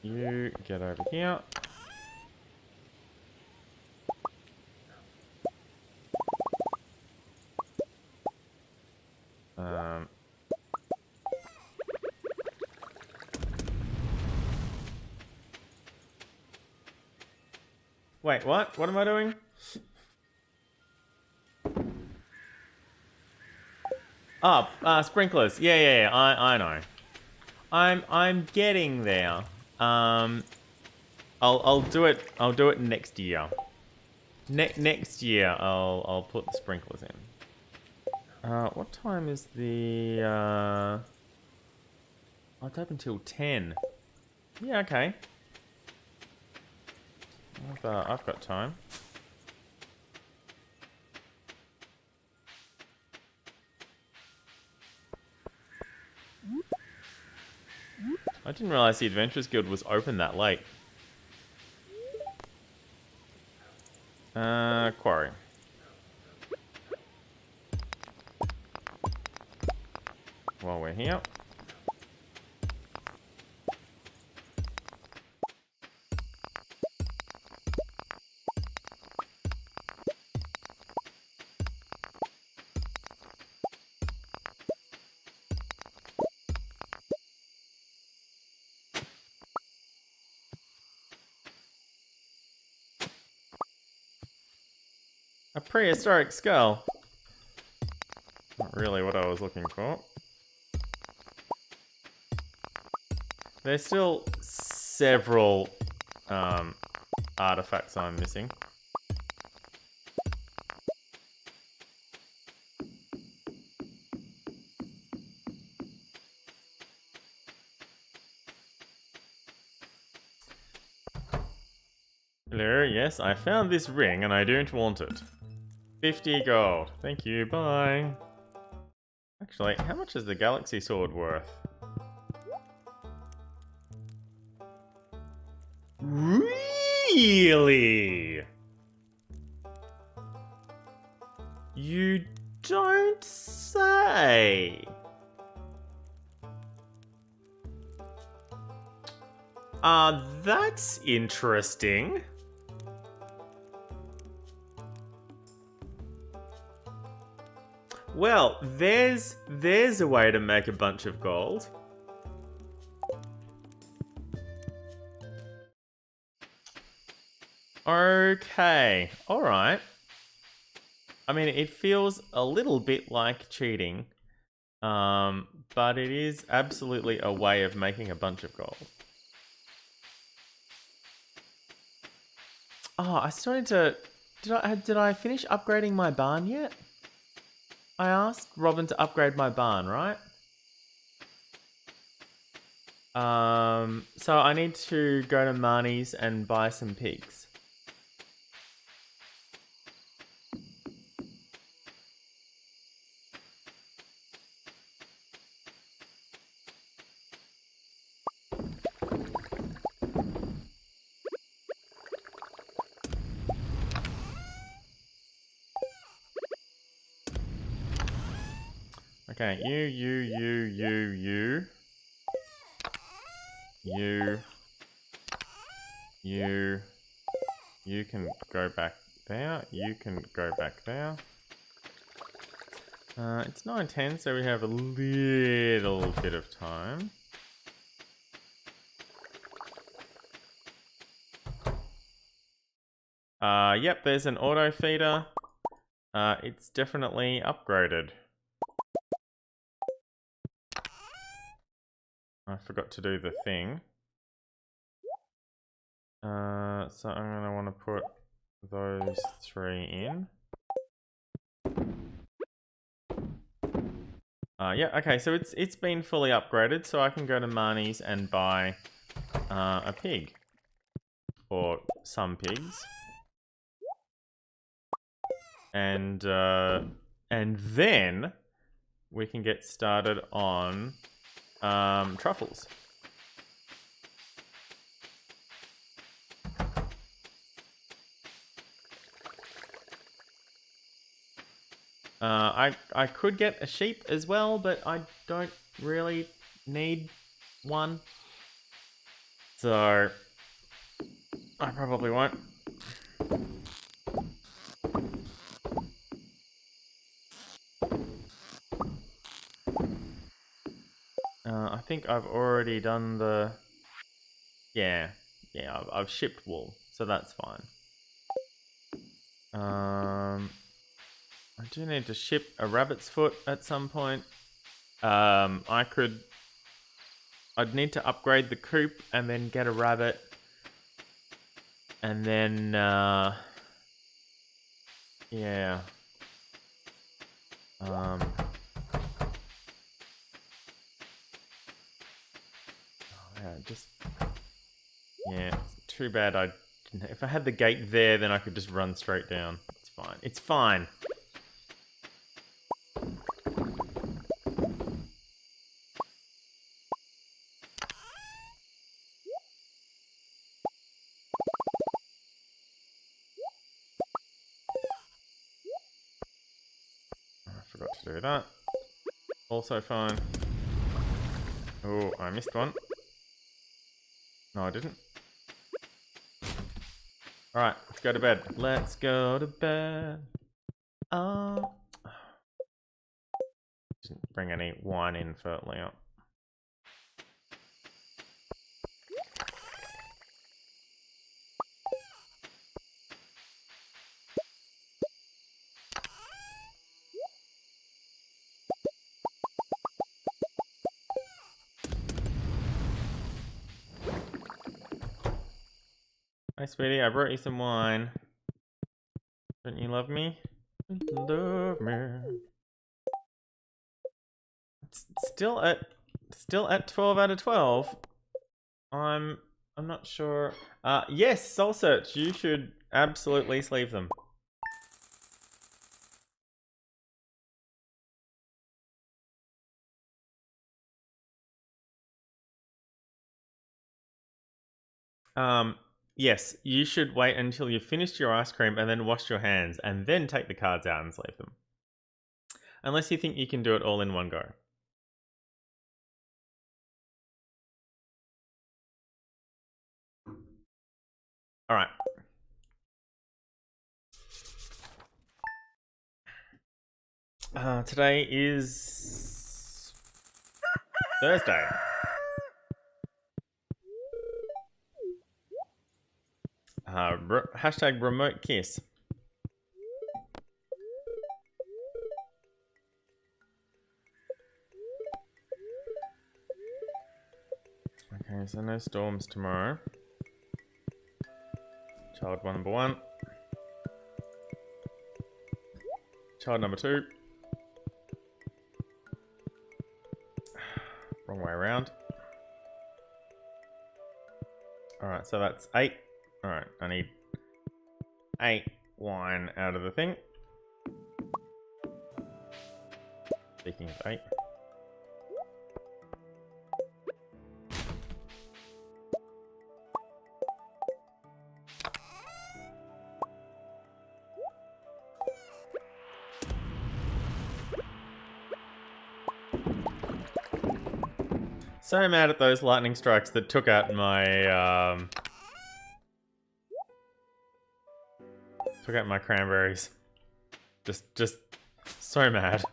[SPEAKER 1] You get over here. Wait, what? What am I doing? Oh, sprinklers. Yeah. I know. I'm getting there. I'll do it. I'll do it next year. Next year, I'll put the sprinklers in. What time is the? Oh, it's open till 10. Yeah, okay. I've got time. I didn't realize the Adventurers Guild was open that late. Quarry. While we're here. A prehistoric skull. Not really what I was looking for. There's still several artifacts I'm missing. Hello, yes, I found this ring and I don't want it. 50 gold. Thank you, bye. Actually, how much is the galaxy sword worth? Really? You don't say. That's interesting. Well, there's a way to make a bunch of gold. Okay, alright. I mean, it feels a little bit like cheating, but it is absolutely a way of making a bunch of gold. Oh, I still need to... Did I finish upgrading my barn yet? I asked Robin to upgrade my barn, right? So I need to go to Marnie's and buy some pigs. Okay, you can go back there. You can go back there. It's 9:10, so we have a little bit of time. Yep, there's an auto feeder. It's definitely upgraded. I forgot to do the thing. So I'm gonna want to put those 3 in. Yeah, okay, so it's been fully upgraded, so I can go to Marnie's and buy a pig. Or some pigs. And then we can get started on truffles. I could get a sheep as well, but I don't really need one. So I probably won't. I think I've already done the... Yeah, I've shipped wool, so that's fine. I do need to ship a rabbit's foot at some point. I'd need to upgrade the coop and then get a rabbit. And then, yeah. Oh, yeah, it's too bad if I had the gate there, then I could just run straight down. It's fine. It's fine. I forgot to do that. Also fine. Oh, I missed one. No, I didn't. Alright, let's go to bed. Let's go to bed. Didn't bring any wine in for Leon. Hi, sweetie. I brought you some wine. Don't you love me? Love me. It's still at 12 out of 12. I'm not sure. Yes, Soul Search. You should absolutely sleeve them. Yes, you should wait until you've finished your ice cream and then washed your hands and then take the cards out and sleeve them. Unless you think you can do it all in one go. Alright. Today is Thursday. Hashtag remote kiss. Okay, so no storms tomorrow. Child number 1. Child number 2. Wrong way around. Alright, so that's 8. Alright, I need 8 wine out of the thing. Speaking of 8. So mad at those lightning strikes that took out my cranberries. Just so mad.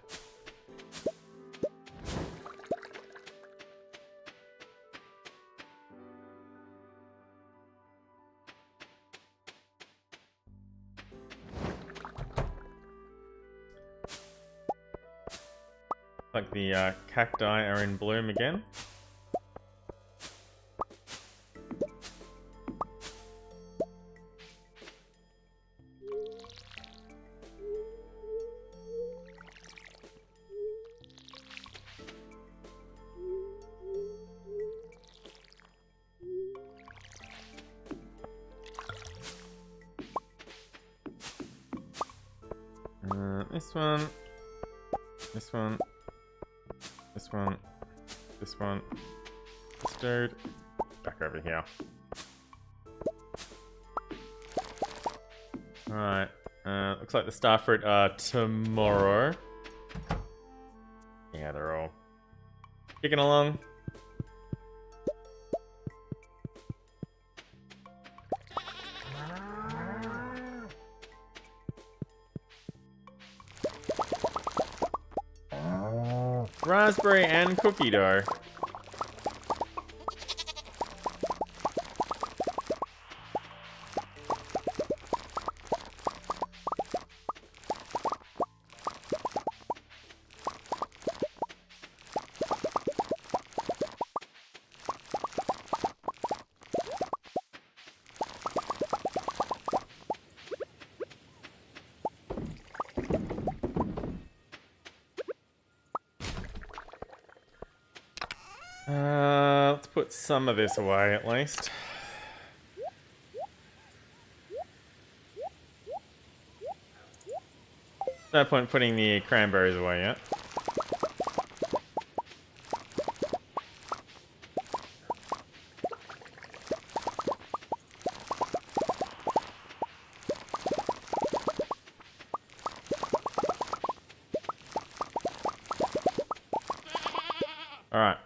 [SPEAKER 1] Like the cacti are in bloom again. This one, this one, this one, this one, this dude, back over here. Alright, looks like the starfruit are tomorrow. Yeah, they're all kicking along. Raspberry and cookie dough. Let's put some of this away at least. No point putting the cranberries away yet. Alright.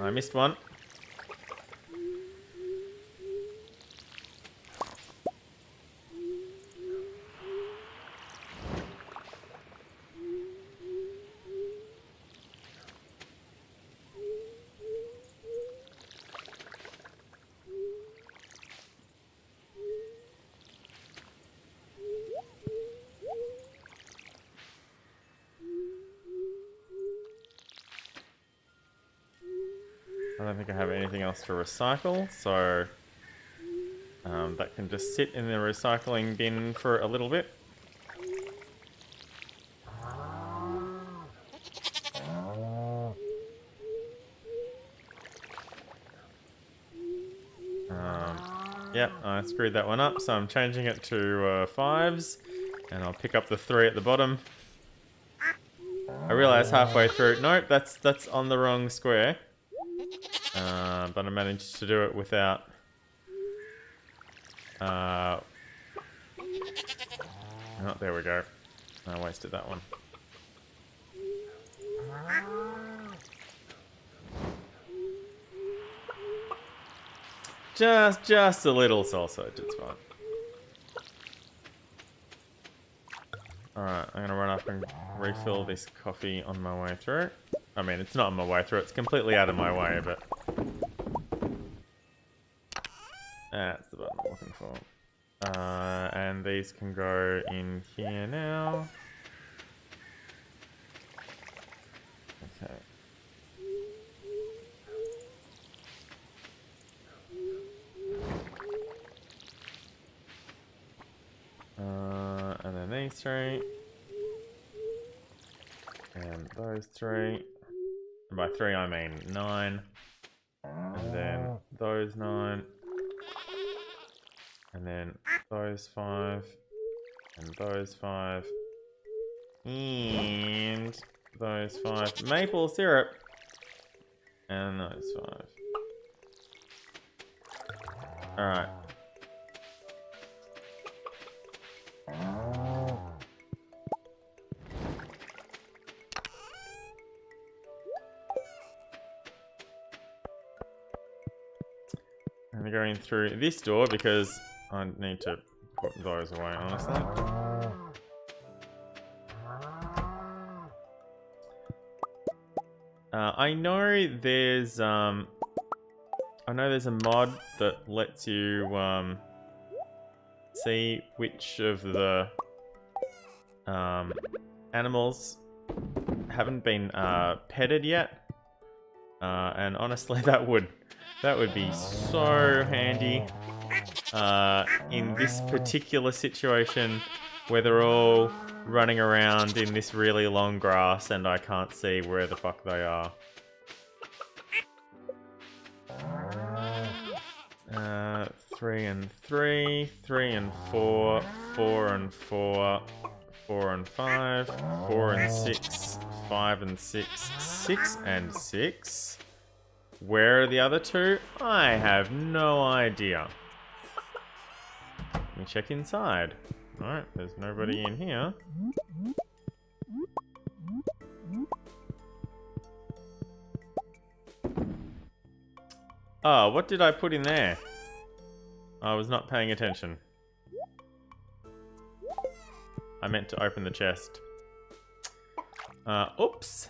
[SPEAKER 1] I missed one. I don't think I have anything else to recycle, so that can just sit in the recycling bin for a little bit. Yep, I screwed that one up, so I'm changing it to 5s, and I'll pick up the 3 at the bottom. I realised halfway through, nope, that's on the wrong square. But I managed to do it without... oh, there we go. I wasted that one. Just a little sausage, it's fine. Alright, I'm gonna run up and refill this coffee on my way through. I mean, it's not on my way through, it's completely out of my way, but... That's the button I'm looking for. And these can go in here now. Okay. then these three. And those three. And by three I mean 9. And then those 9. And then those 5. And those 5. And those 5. Maple syrup. And those 5. Alright. I'm going through this door because I need to put those away, honestly. I know there's a mod that lets you see which of the animals haven't been petted yet, and honestly, that would be so handy in this particular situation where they're all running around in this really long grass and I can't see where the fuck they are. 3 and 3, 3 and 4, 4 and 4, 4 and 5, 4 and 6, 5 and 6, 6 and 6. Where are the other two? I have no idea. Let me check inside. Alright, there's nobody in here. Oh, what did I put in there? I was not paying attention. I meant to open the chest. Oops.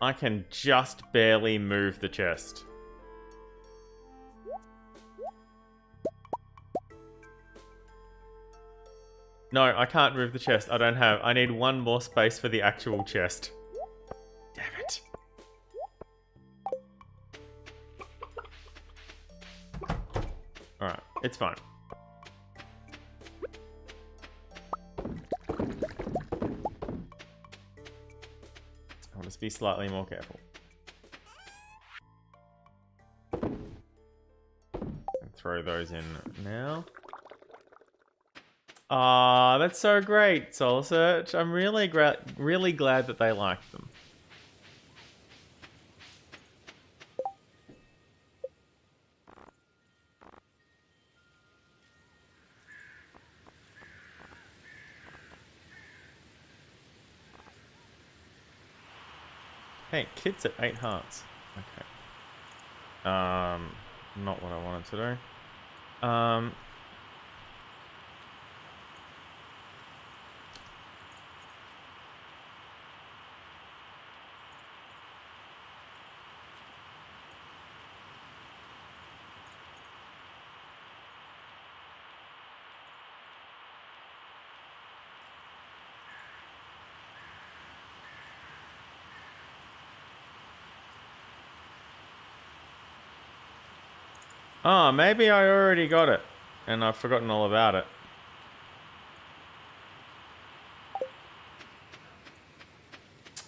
[SPEAKER 1] I can just barely move the chest. No, I can't move the chest. I need one more space for the actual chest. Damn it. Alright, it's fine. I'll just be slightly more careful. And throw those in now. Ah, that's so great, Soul Search. I'm really glad that they like them. Hey, kit's at 8 hearts. Okay. Not what I wanted to do. Oh, maybe I already got it, and I've forgotten all about it.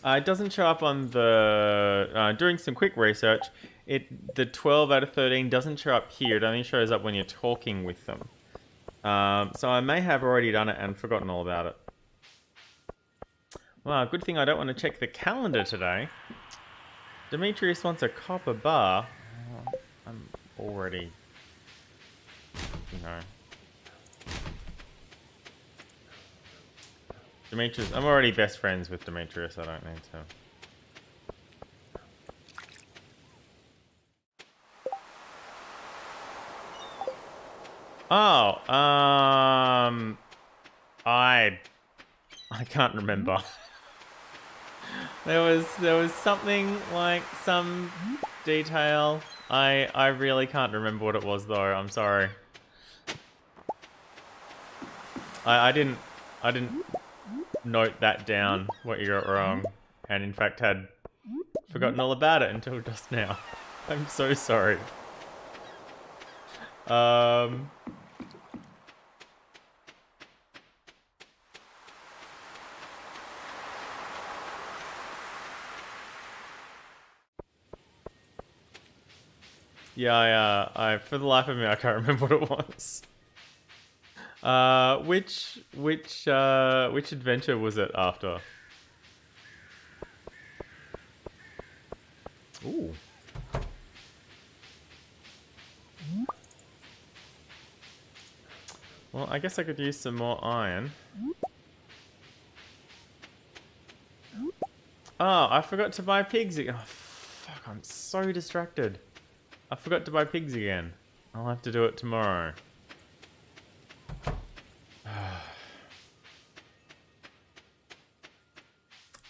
[SPEAKER 1] It doesn't show up on the... doing some quick research, the 12 out of 13 doesn't show up here. It only shows up when you're talking with them. So I may have already done it and forgotten all about it. Well, good thing I don't want to check the calendar today. Demetrius wants a copper bar. I'm already, you know. Demetrius, I'm already best friends with Demetrius, I don't need to. Oh, I can't remember. There was something like some detail. I really can't remember what it was though. I'm sorry. I didn't note that down, what you got wrong, and in fact had forgotten all about it until just now. I'm so sorry. Yeah, I for the life of me, I can't remember what it was. Which adventure was it after? Ooh. Well, I guess I could use some more iron. Oh, I forgot to buy pigs again. Oh, fuck, I'm so distracted. I forgot to buy pigs again. I'll have to do it tomorrow.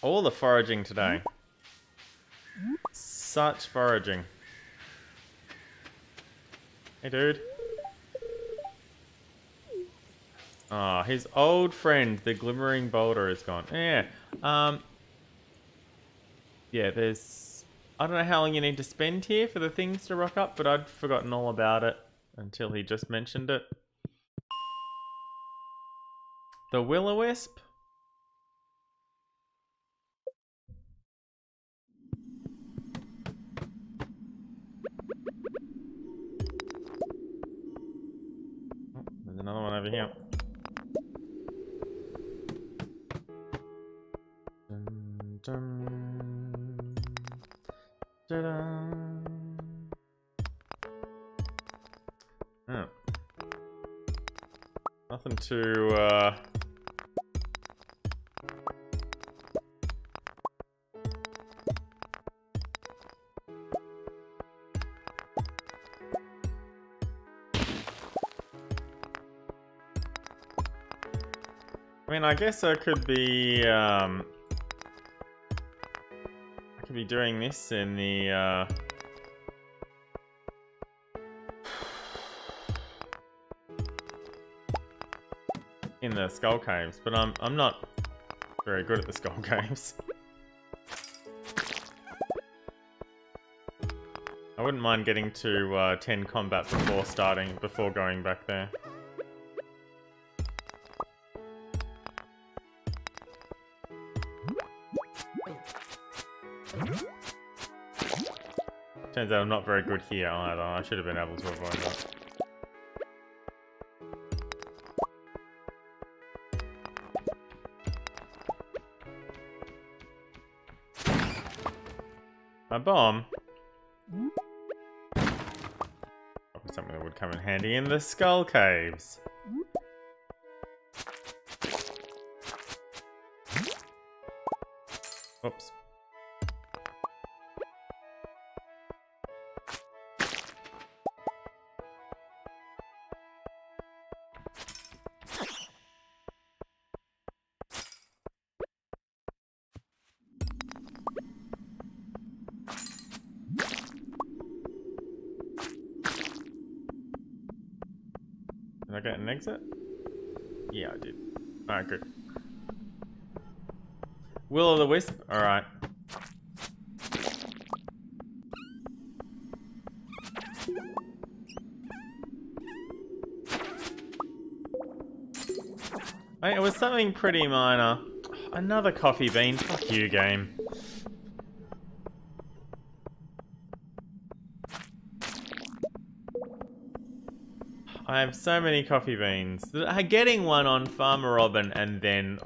[SPEAKER 1] All the foraging today. Such foraging. Hey, dude. Ah, his old friend, the glimmering boulder, is gone. Yeah. Yeah, there's... I don't know how long you need to spend here for the things to rock up, but I'd forgotten all about it until he just mentioned it. The will-o-wisp? Oh, there's another one over here. Dun, dun, da-dun. Oh. Nothing to, I mean, I guess I could be, I could be doing this in the, in the skull caves, but I'm not very good at the skull caves. I wouldn't mind getting to 10 combat before going back there. Turns out I'm not very good here either. I should have been able to avoid that. A bomb? Probably something that would come in handy in the skull caves. Oops. Did I get an exit? Yeah, I did. Alright, good. Will-o'-the-wisp? Alright. It was something pretty minor. Another coffee bean. Fuck you, game. I have so many coffee beans. Getting one on Farmer Robin and then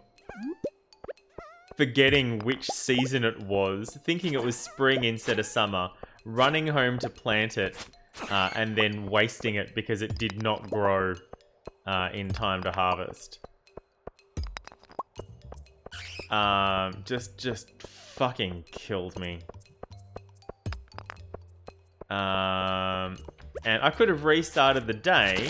[SPEAKER 1] forgetting which season it was, thinking it was spring instead of summer, running home to plant it, and then wasting it because it did not grow in time to harvest. Just fucking killed me. And I could have restarted the day,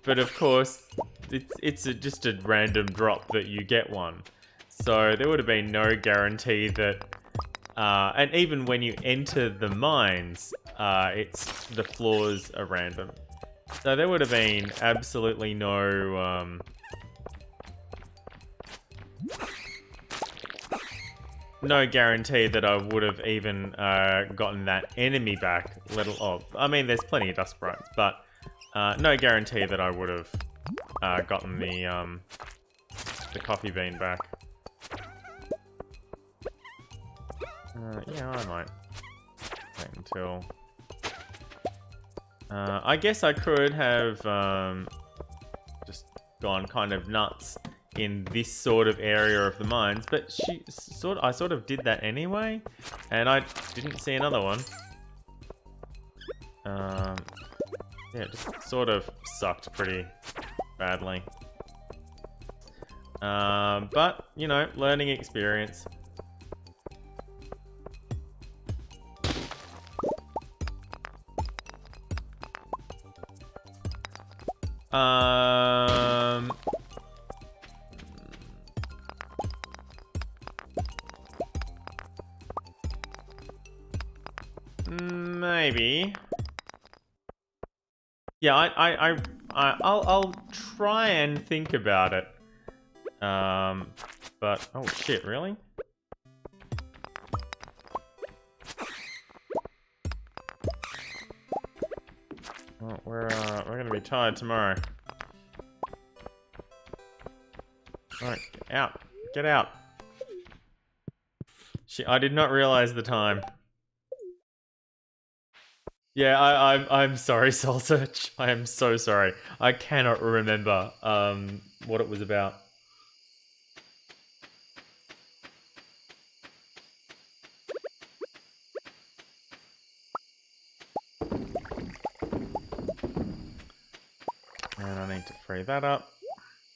[SPEAKER 1] but of course, it's just a random drop that you get one. So there would have been no guarantee that, and even when you enter the mines, the floors are random. So there would have been absolutely no no guarantee that I would have even gotten that enemy back. I mean, there's plenty of dust sprites, but no guarantee that I would have gotten the coffee bean back. Yeah, I might wait until. I guess I could have just gone kind of nuts in this sort of area of the mines, but I sort of did that anyway, and I didn't see another one. Yeah, it just sort of sucked pretty badly. But, you know, learning experience. Maybe. Yeah, I'll try and think about it. But oh shit, really? Oh, we're gonna be tired tomorrow. Alright, get out. Get out. Shit, I did not realize the time. Yeah, I'm sorry, Soul Search. I am so sorry. I cannot remember what it was about. And I need to free that up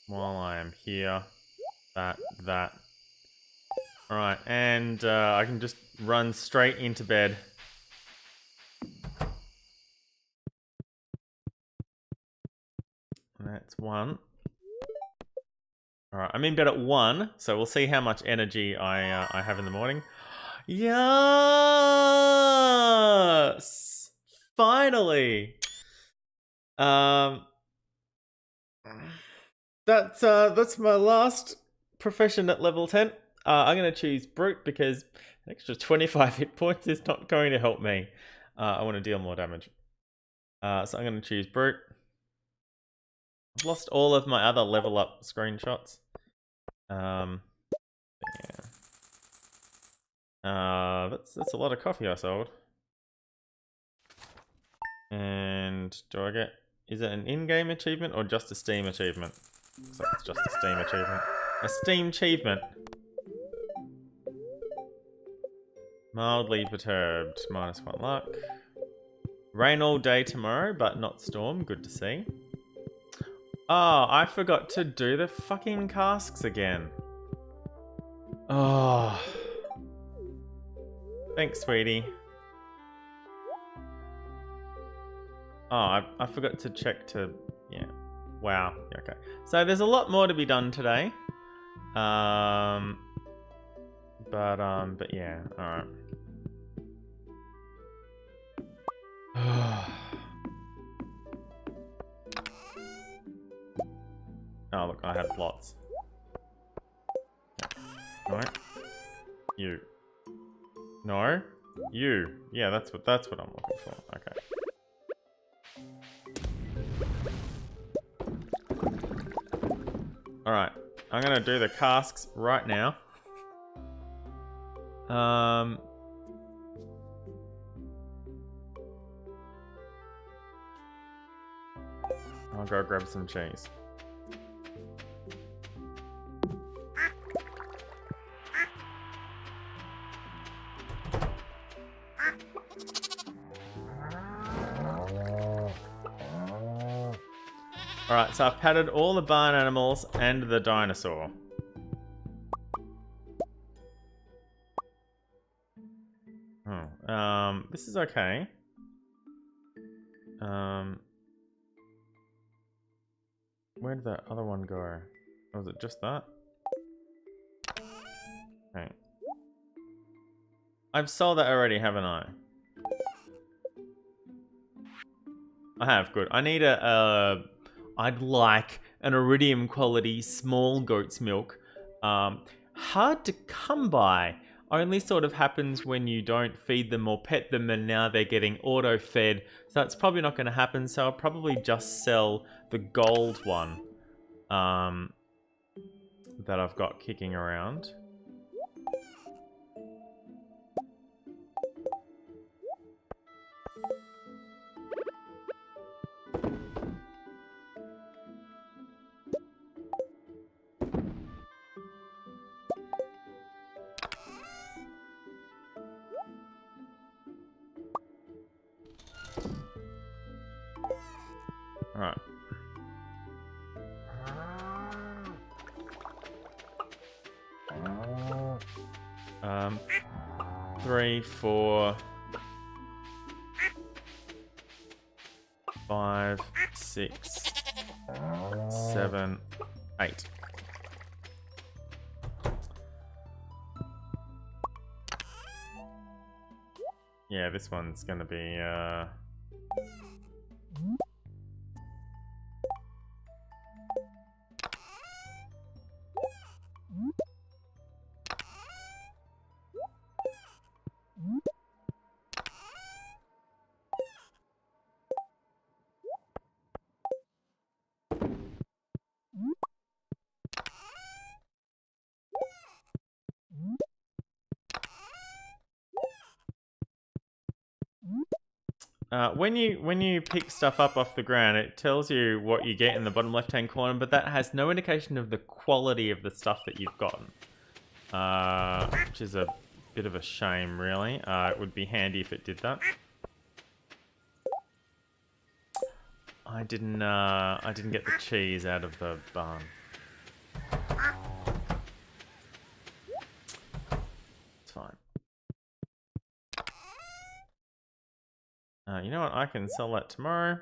[SPEAKER 1] while I am here. That. Alright, and I can just run straight into bed. That's one. Alright, I'm in bed at 1, so we'll see how much energy I have in the morning. Yes! Finally! That's my last profession at level 10. I'm gonna choose Brute because an extra 25 hit points is not going to help me. I want to deal more damage. So I'm gonna choose Brute. I've lost all of my other level up screenshots. Yeah. That's a lot of coffee I sold. And do I get... Is it an in-game achievement or just a Steam achievement? Looks like it's just a Steam achievement. A Steam achievement. Mildly perturbed. -1 luck. Rain all day tomorrow, but not storm. Good to see. Oh, I forgot to do the fucking casks again. Oh. Thanks, sweetie. Oh, I forgot to check to... Yeah. Wow. Okay. So there's a lot more to be done today. But yeah. Alright. Oh, look, I have lots. No. You. No. You. Yeah, that's what I'm looking for. Okay. Alright. I'm gonna do the casks right now. I'll go grab some cheese. Alright, so I've patted all the barn animals and the dinosaur. Oh, this is okay. Where did that other one go? Or was it just that? Okay. I've sold that already, haven't I? I have, good. I need I'd like an iridium quality small goat's milk. Hard to come by only sort of happens when you don't feed them or pet them, and now they're getting auto-fed. So that's probably not going to happen. So I'll probably just sell the gold one that I've got kicking around. Alright. Um, 3, 4, 5, 6, 7, 8. Yeah, this one's gonna be when you pick stuff up off the ground, it tells you what you get in the bottom left-hand corner, but that has no indication of the quality of the stuff that you've gotten, which is a bit of a shame, really. It would be handy if it did that. I didn't get the cheese out of the barn. It's fine. You know what? I can sell that tomorrow.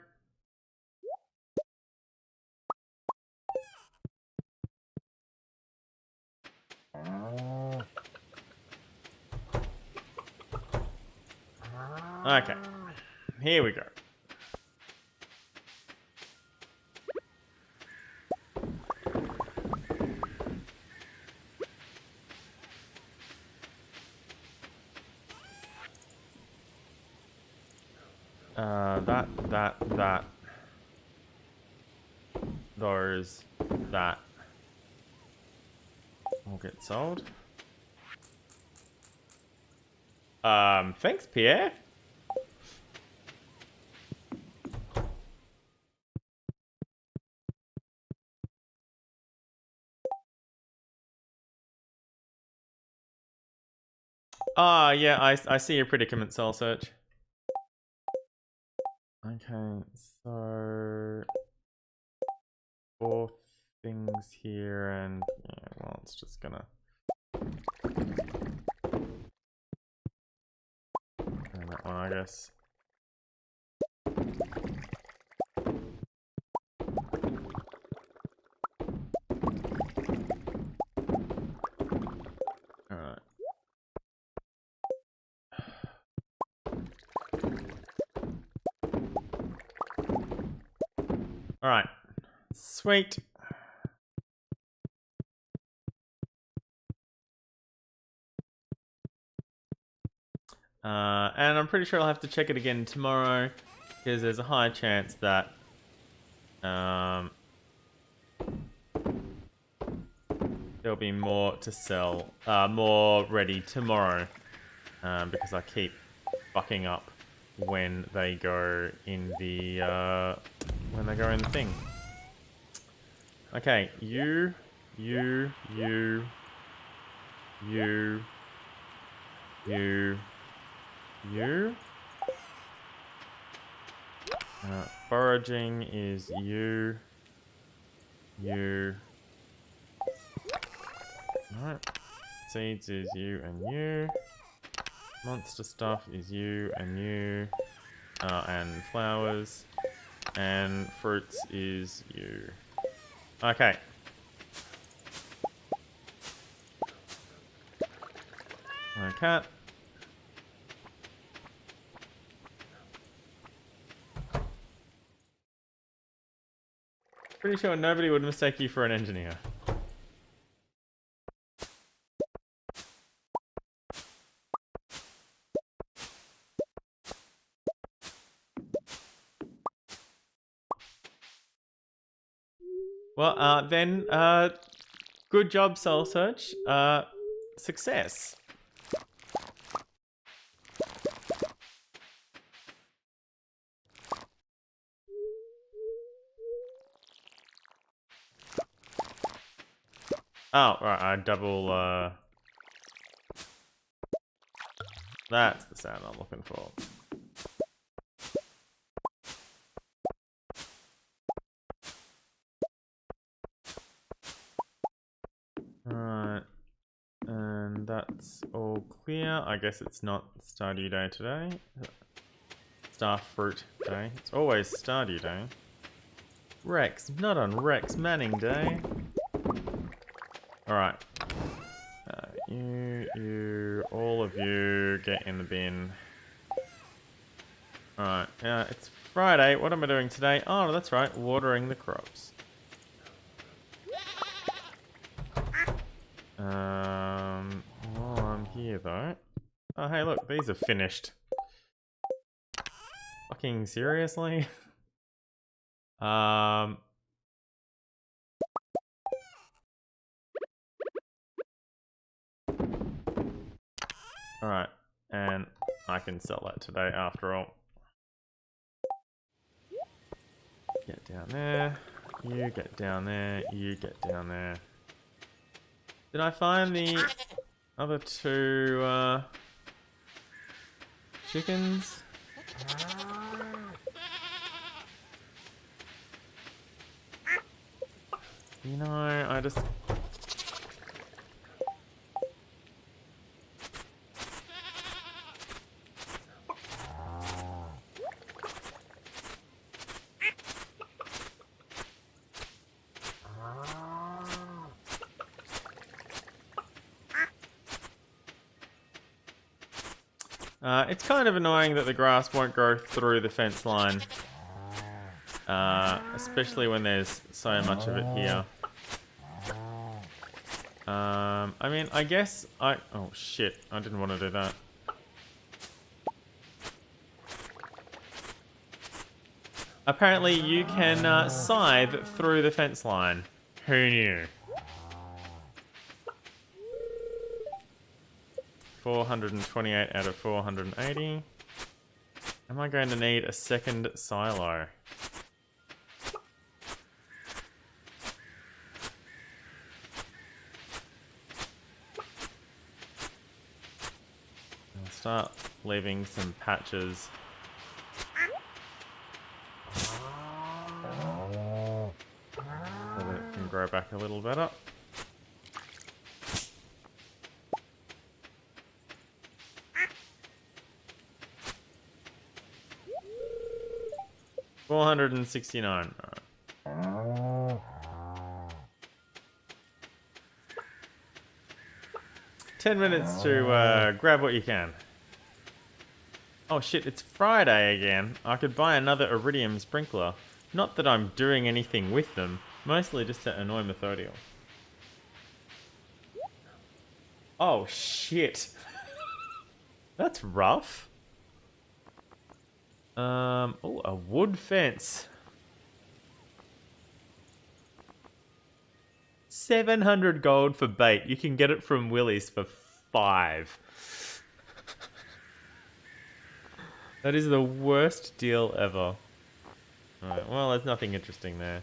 [SPEAKER 1] Okay. Here we go. That. Those, that. Will get sold. Thanks, Pierre. Yeah, I see your predicament, Soul Search. Okay, so 4 things here, and yeah, well, it's just gonna and that one, I guess. All right. All right. Sweet. And I'm pretty sure I'll have to check it again tomorrow, because there's a high chance that there'll be more to sell, more ready tomorrow, because I keep fucking up when they go in the thing. Okay, you. Foraging is you. Alright. Seeds is you and you. Monster stuff is you and you. And flowers. And fruits is you. Okay. No cat. Pretty sure nobody would mistake you for an engineer. Well, then, good job, Soul Search. Success. Oh, right, I double, that's the sound I'm looking for. Alright. And that's all clear. I guess it's not Stardew Day today. Starfruit Day. It's always Stardew Day. Rex, not on Rex Manning Day. Alright. All of you get in the bin. Alright, it's Friday. What am I doing today? Oh, that's right, watering the crops. While I'm here though. Oh, hey, look, these are finished. Fucking seriously? Alright, and I can sell that today after all. Get down there. You get down there. You get down there. Did I find the other two chickens? You know, I just... it's kind of annoying that the grass won't grow through the fence line. Especially when there's so much of it here. I mean, I guess I... Oh shit, I didn't want to do that. Apparently you can scythe through the fence line. Who knew? 428 out of 480. Am I going to need a second silo? I'll start leaving some patches. So that it can grow back a little better. $469. Right. 10 minutes to grab what you can. Oh shit, it's Friday again. I could buy another iridium sprinkler. Not that I'm doing anything with them, mostly just to annoy Methodiel. Oh shit. That's rough. Oh, a wood fence. 700 gold for bait. You can get it from Willie's for 5. That is the worst deal ever. Alright, well, there's nothing interesting there.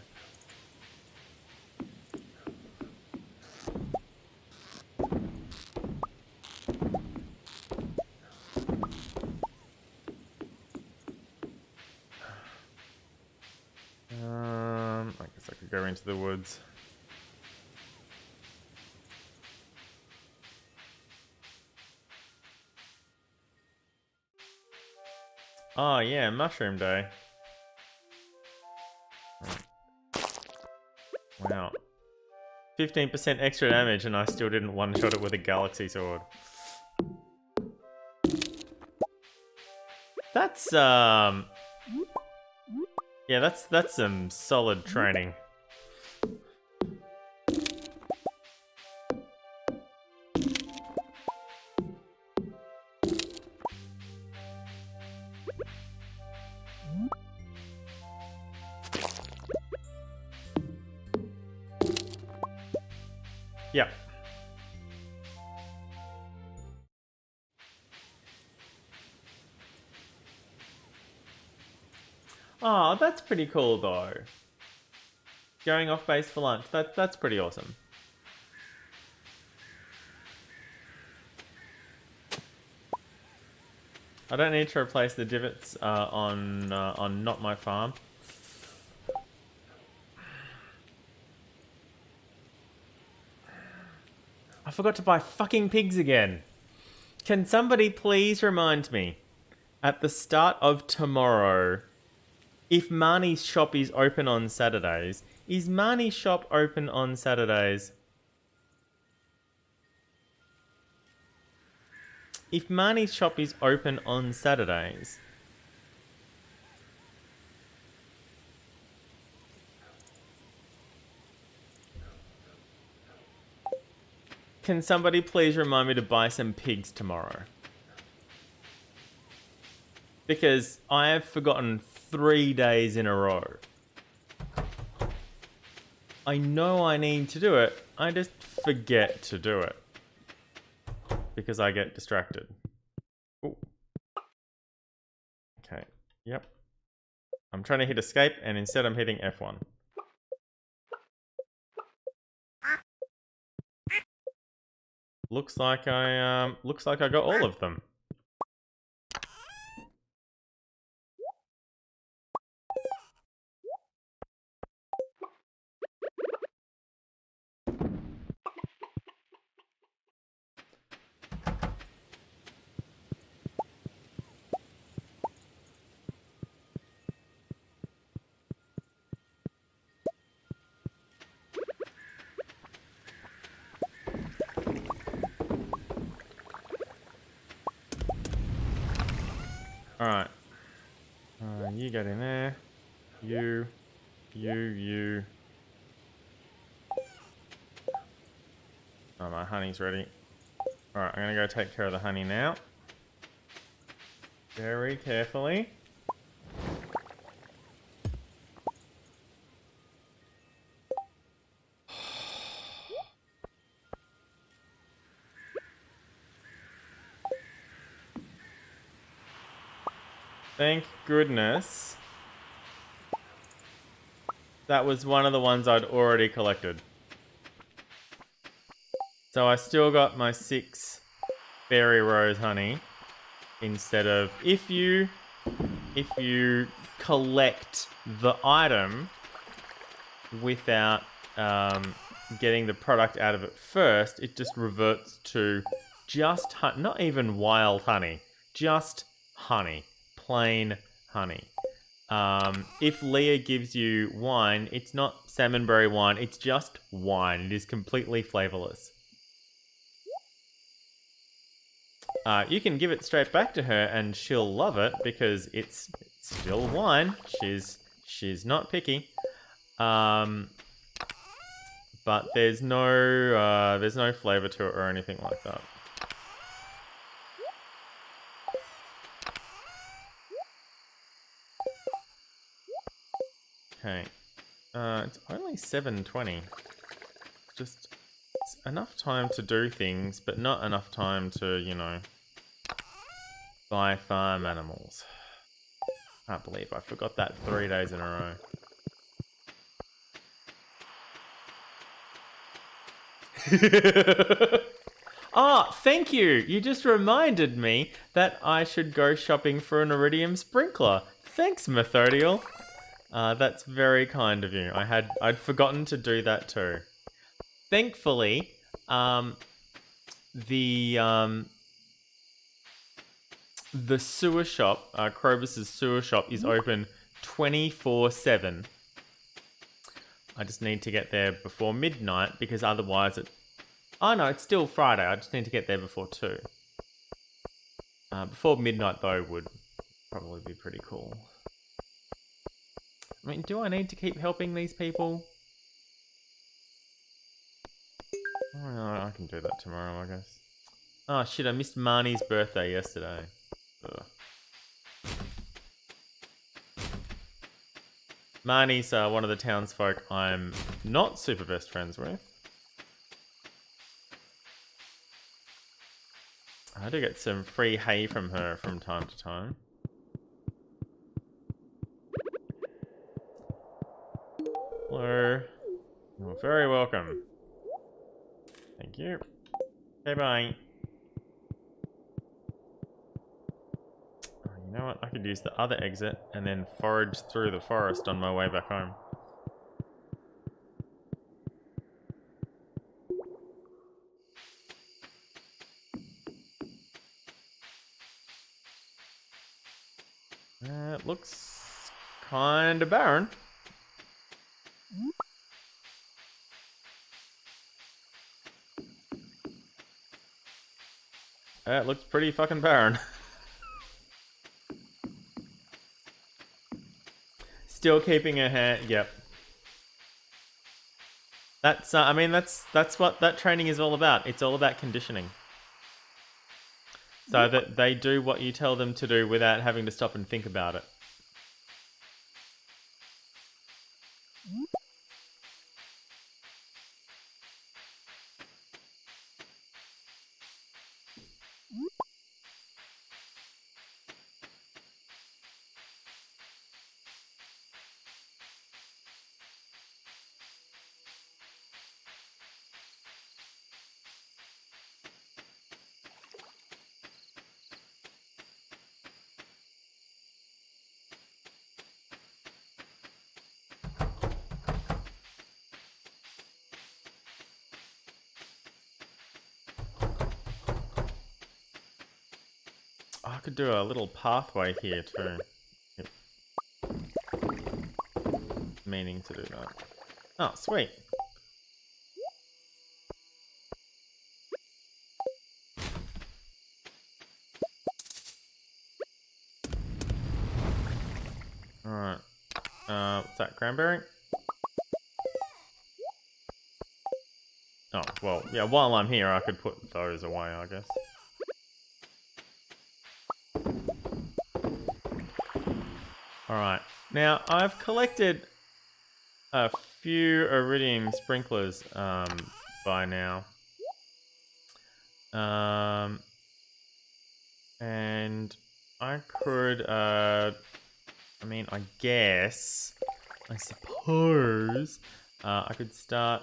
[SPEAKER 1] I guess I could go into the woods. Oh yeah, Mushroom Day. Wow. 15% extra damage and I still didn't one-shot it with a Galaxy Sword. That's, yeah, that's some solid training. Yep. Oh, that's pretty cool though. Going off base for lunch. That's pretty awesome. I don't need to replace the divots on not my farm. I forgot to buy fucking pigs again. Can somebody please remind me at the start of tomorrow if Marnie's shop is open on Saturdays? Is Marnie's shop open on Saturdays? If Marnie's shop is open on Saturdays, can somebody please remind me to buy some pigs tomorrow? Because I have forgotten 3 days in a row. I know I need to do it, I just forget to do it. Because I get distracted. Ooh. Okay, yep. I'm trying to hit escape and instead I'm hitting F1. Looks like I got all of them. Alright. You get in there. You. Oh, my honey's ready. Alright, I'm gonna go take care of the honey now. Very carefully. Thank goodness. That was one of the ones I'd already collected. So I still got my 6 berry rose honey. Instead of if you collect the item without getting the product out of it first, it just reverts to just not even wild honey, just honey, plain honey. If Leah gives you wine, it's not salmonberry wine, it's just wine. It is completely flavorless. You can give it straight back to her and she'll love it because it's still wine. She's not picky. But there's no flavor to it or anything like that. Okay. It's only 7:20. Just it's enough time to do things, but not enough time to, you know, buy farm animals. Can't believe I forgot that 3 days in a row. Ah, thank you! You just reminded me that I should go shopping for an iridium sprinkler. Thanks, Methodial. That's very kind of you. I'd forgotten to do that too. Thankfully, the sewer shop, Krobus's sewer shop, is open 24/7. I just need to get there before midnight because otherwise it... Oh no, it's still Friday. I just need to get there before 2. Before midnight though would probably be pretty cool. I mean, do I need to keep helping these people? Oh, no, I can do that tomorrow, I guess. Oh shit, I missed Marnie's birthday yesterday. Ugh. Marnie's one of the townsfolk I'm not super best friends with. I do get some free hay from her from time to time. Hello. You're very welcome. Thank you. Okay, bye. Oh, you know what? I could use the other exit and then forage through the forest on my way back home. It looks kind of barren. It looks pretty fucking barren. Still keeping her hand. Yep. That's. I mean, that's what that training is all about. It's all about conditioning. So that they do what you tell them to do without having to stop and think about it. Oh, I could do a little pathway here too. Yep. Meaning to do that. Oh, sweet. Alright. What's that? Cranberry? Oh, well, yeah, while I'm here, I could put those away, I guess. Alright. Now, I've collected a few iridium sprinklers by now. And I could, I mean, I suppose, I could start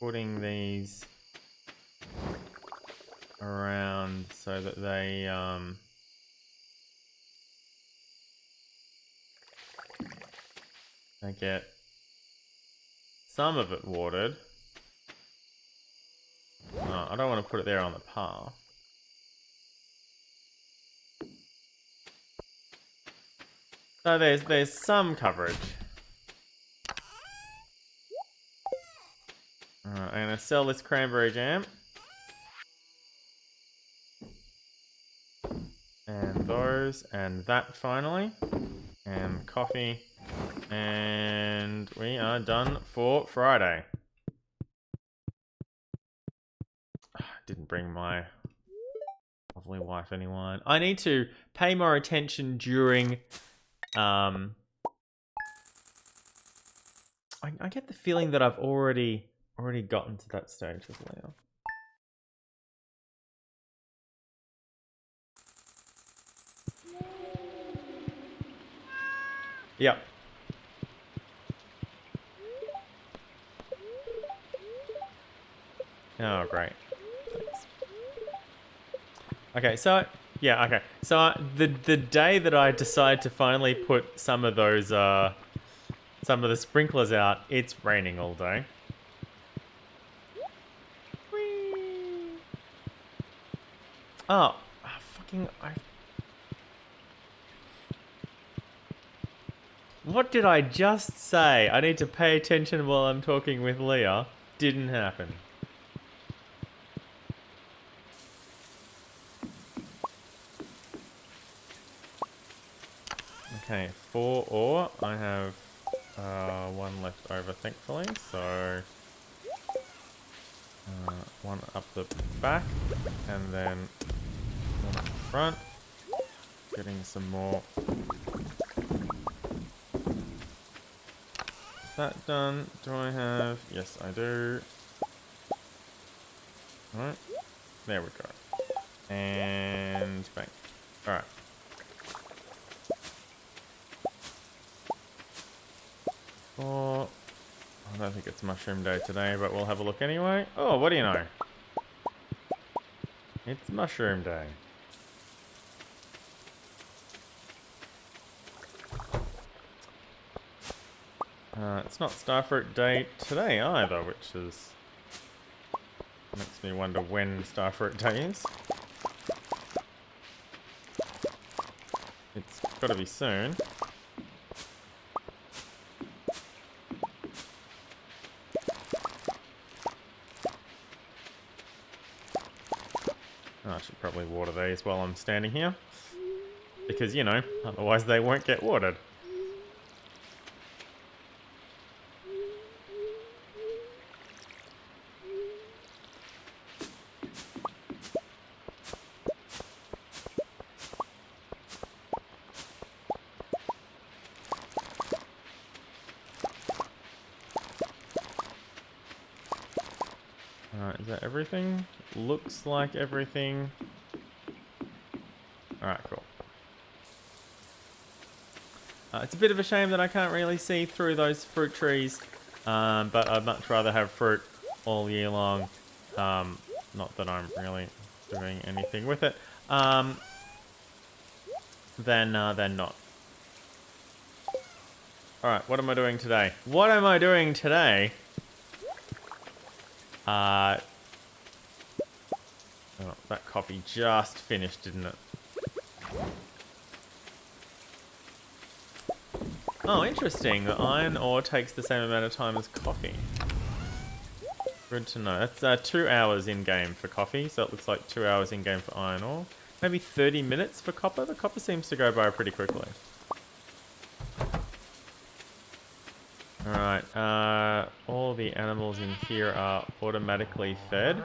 [SPEAKER 1] putting these around so that they, I get some of it watered. I don't want to put it there on the path. So there's some coverage. Alright, I'm gonna sell this cranberry jam. And those, and that finally. And coffee. And we are done for Friday. Didn't bring my lovely wife any wine. I need to pay more attention during... I get the feeling that I've already gotten to that stage with Leo. Yep. Oh, great. Thanks. Okay, so... Yeah, okay. So the day that I decide to finally put some of those, some of the sprinklers out, it's raining all day. Whee! Oh, fucking... What did I just say? I need to pay attention while I'm talking with Leah. Didn't happen. Okay, 4 ore. I have one left over, thankfully. So one up the back, and then one up the front. Getting some more. That done. Do I have? Yes, I do. Alright. There we go. And bang. Alright. Oh, I don't think it's mushroom day today, but we'll have a look anyway. Oh, what do you know? It's mushroom day. It's not starfruit day today either, which is... makes me wonder when starfruit day is. It's gotta be soon. Oh, I should probably water these while I'm standing here. Because, you know, otherwise they won't get watered. Alright, is that everything? Looks like everything. Alright, cool. It's a bit of a shame that I can't really see through those fruit trees, but I'd much rather have fruit all year long. Not that I'm really doing anything with it, than not. Alright, what am I doing today? What am I doing today? Oh, that coffee just finished, didn't it? Oh, interesting. The iron ore takes the same amount of time as coffee. Good to know. That's 2 hours in-game for coffee, so it looks like 2 hours in-game for iron ore. Maybe 30 minutes for copper? The copper seems to go by pretty quickly. Alright, all the animals in here are automatically fed.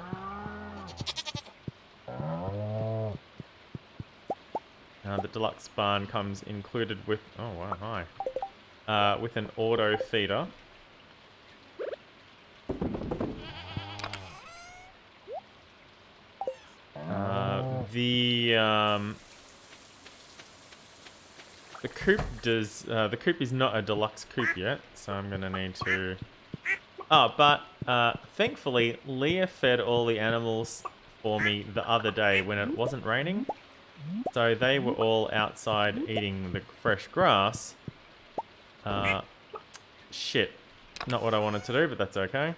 [SPEAKER 1] The deluxe barn comes included with... oh wow, hi. With an auto feeder. The coop does... the coop is not a deluxe coop yet, so I'm gonna need to... oh, but thankfully, Leah fed all the animals for me the other day when it wasn't raining. So they were all outside eating the fresh grass. Shit. Not what I wanted to do, but that's okay.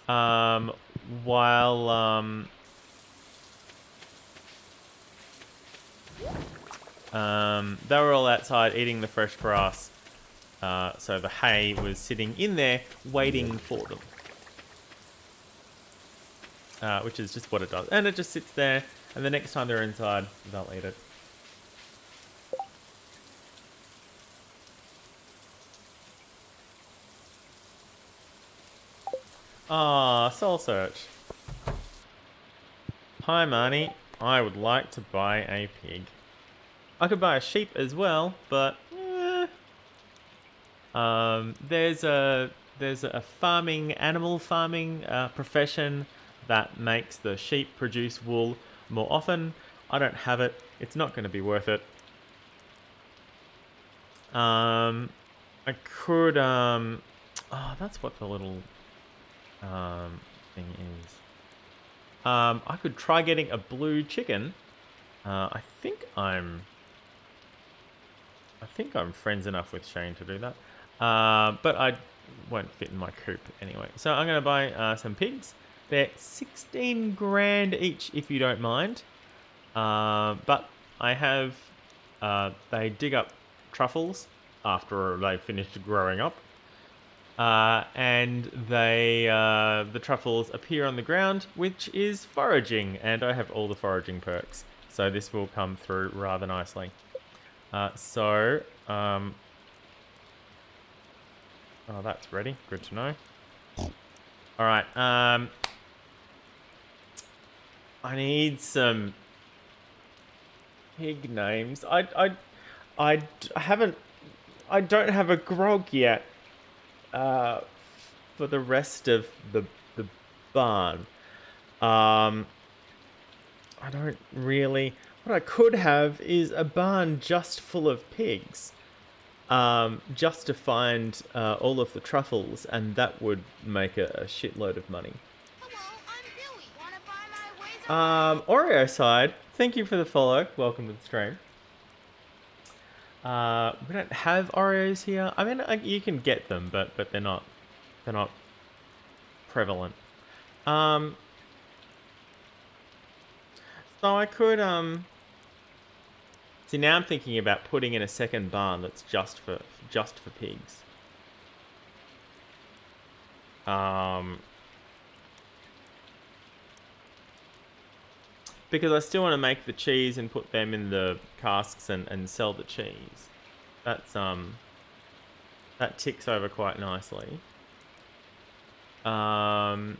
[SPEAKER 1] They were all outside eating the fresh grass. So the hay was sitting in there waiting for them. Which is just what it does. And it just sits there, and the next time they're inside, they'll eat it. Ah, Soul Search. Hi, Marnie. I would like to buy a pig. I could buy a sheep as well, but there's a animal farming profession that makes the sheep produce wool more often. I don't have it. It's not going to be worth it. I could oh, that's what the little thing is. I could try getting a blue chicken. I think I'm friends enough with Shane to do that. But I won't fit in my coop anyway. So I'm going to buy some pigs. They're 16 grand each, if you don't mind. But I have... they dig up truffles after they finished growing up. And the truffles appear on the ground, which is foraging. And I have all the foraging perks. So this will come through rather nicely. Oh, that's ready. Good to know. All right. I need some pig names. I don't have a grog yet. For the rest of the barn. I don't really... What I could have is a barn just full of pigs. Just to find all of the truffles, and that would make a shitload of money.
[SPEAKER 2] Hello, I'm Billy. Wanna buy my ways
[SPEAKER 1] Oreo side, thank you for the follow. Welcome to the stream. We don't have Oreos here. I mean, you can get them, but they're not prevalent. So I could see, now I'm thinking about putting in a second barn that's just for pigs. Because I still want to make the cheese and put them in the casks and sell the cheese. That's that ticks over quite nicely. But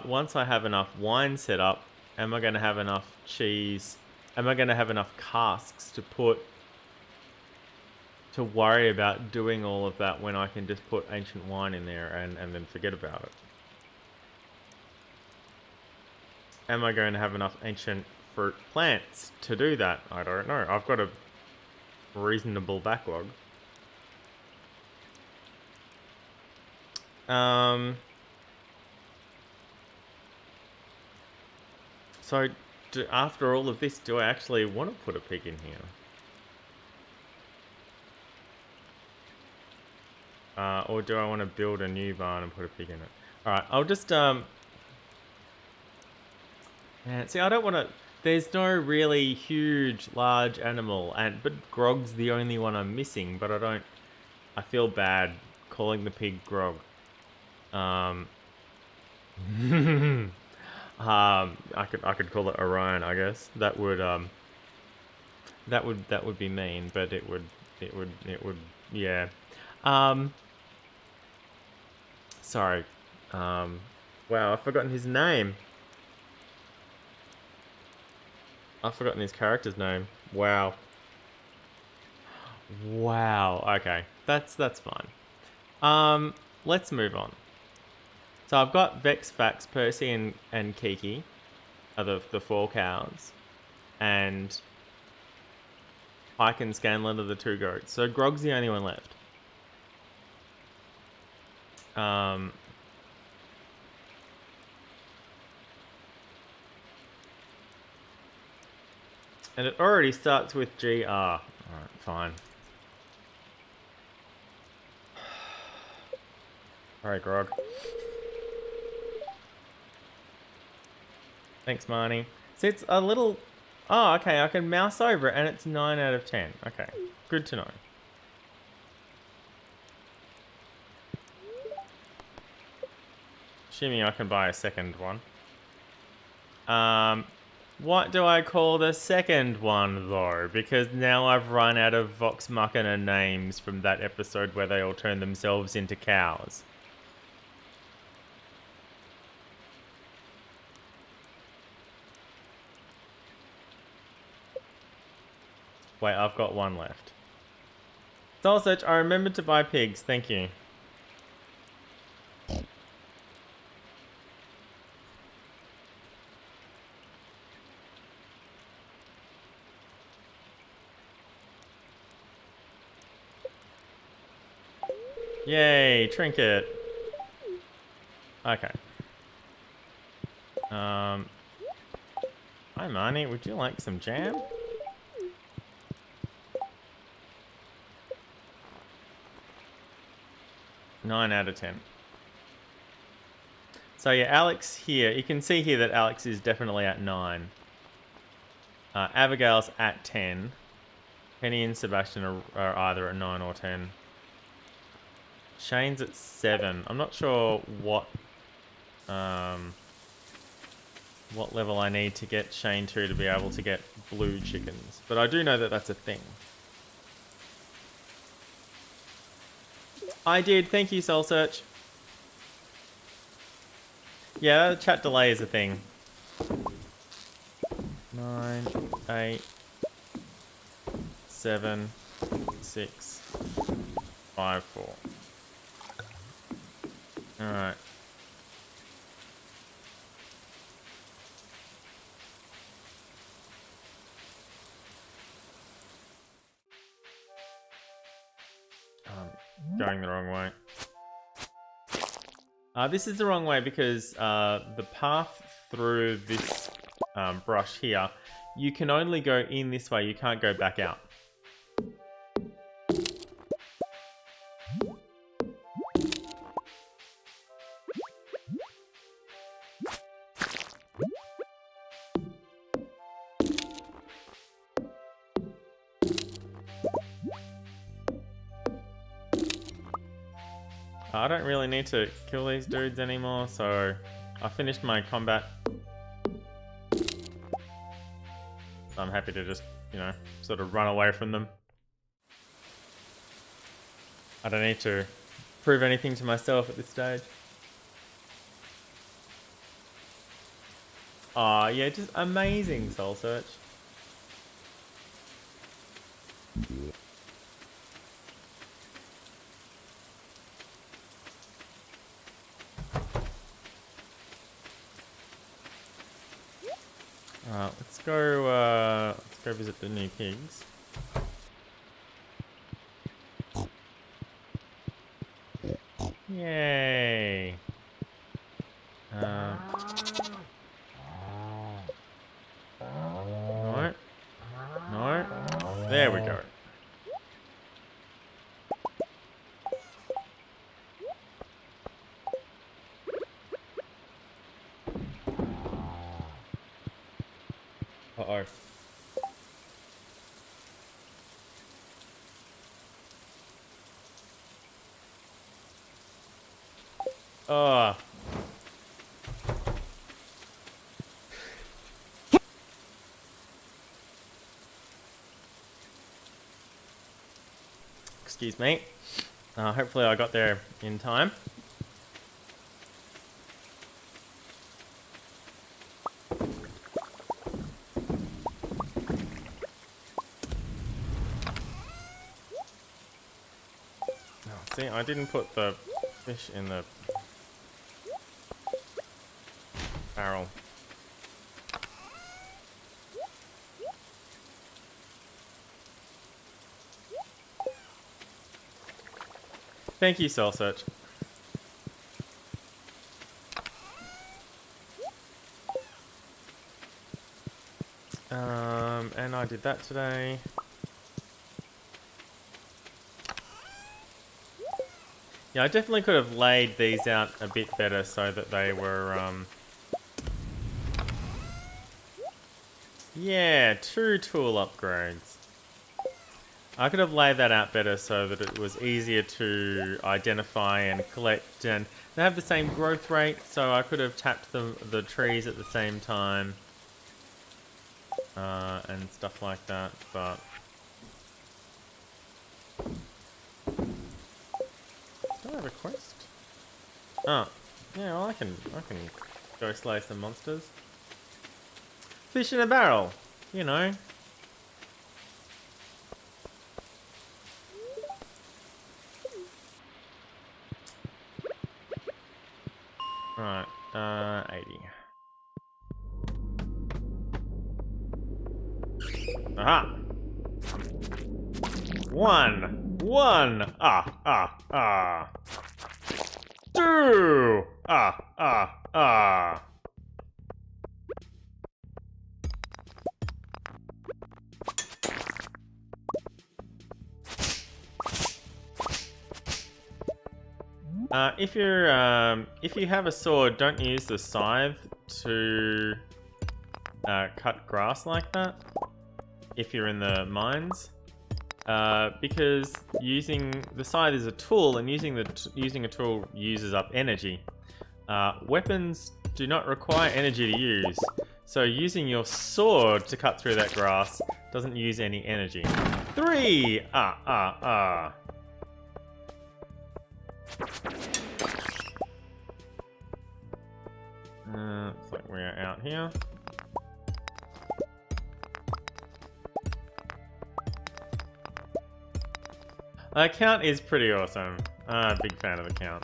[SPEAKER 1] once I have enough wine set up, am I going to have enough cheese? Am I going to have enough casks to worry about doing all of that when I can just put ancient wine in there and then forget about it? Am I going to have enough ancient fruit plants to do that? I don't know. I've got a reasonable backlog. So, after all of this, do I actually want to put a pig in here? Or do I want to build a new barn and put a pig in it? Alright, I'll just, Man, see, I don't want to... There's no really huge, large animal, but Grog's the only one I'm missing, but I feel bad calling the pig Grog. I could call it Orion, I guess. That would be mean, but it would yeah. Sorry. Wow, I've forgotten his name. I've forgotten his character's name. Wow. Wow. Okay, that's fine. Let's move on. So I've got Vex, Fax, Percy, and Kiki, are the 4 cows, and Pike and Scanlan are the 2 goats. So Grog's the only one left. And it already starts with GR. Alright, fine. Alright, Grog. Thanks, Marnie. So it's a little... Oh, okay, I can mouse over it and it's 9 out of 10. Okay, good to know. Assuming I can buy a second one. What do I call the second one, though? Because now I've run out of Vox Machina names from that episode where they all turn themselves into cows. Wait, I've got one left. Soul Search, I remembered to buy pigs, thank you. Yay, trinket. Okay. Hi Marnie, would you like some jam? Nine out of 10. So yeah, Alex here, you can see here that Alex is definitely at 9. Abigail's at 10. Penny and Sebastian are either at 9 or 10. Shane's at 7. I'm not sure what level I need to get Shane to be able to get blue chickens. But I do know that that's a thing. I did. Thank you, Soul Search. Yeah, chat delay is a thing. 9, 8, 7, 6, 5, 4. Alright. Going the wrong way. This is the wrong way because the path through this brush here, you can only go in this way, you can't go back out. I don't really need to kill these dudes anymore, so I finished my combat. So I'm happy to just, you know, sort of run away from them. I don't need to prove anything to myself at this stage. Aw, yeah, just amazing soul search. Let's go visit the new kegs. Yay! No. No. There we go. Uh-oh. Oh. Excuse me. Hopefully I got there in time. See, I didn't put the fish in the barrel. Thank you, Soul Search. And I did that today. Yeah, I definitely could have laid these out a bit better so that they were, yeah, 2 tool upgrades. I could have laid that out better so that it was easier to identify and collect, and they have the same growth rate, so I could have tapped the trees at the same time. And stuff like that, but... Do I have a quest? Oh, yeah, well I can go slay some monsters. Fish in a barrel, you know. Right, 80. Aha! 1! 2! If you have a sword, don't use the scythe to cut grass like that. If you're in the mines, because using the scythe is a tool, and using a tool uses up energy. Weapons do not require energy to use, so using your sword to cut through that grass doesn't use any energy. 3! Looks like we're out here. Count is pretty awesome. Big fan of the count.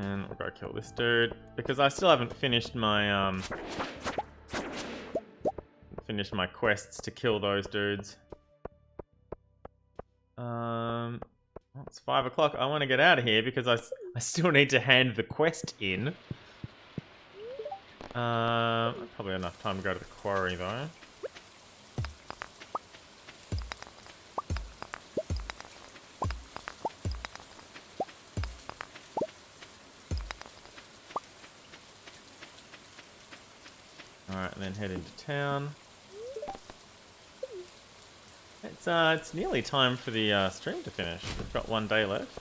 [SPEAKER 1] And we'll go kill this dude. Because I still haven't finished my, quests to kill those dudes. Well, it's 5 o'clock. I want to get out of here because I still need to hand the quest in. Probably enough time to go to the quarry, though. Alright, and then head into town. It's nearly time for the stream to finish. We've got 1 day left.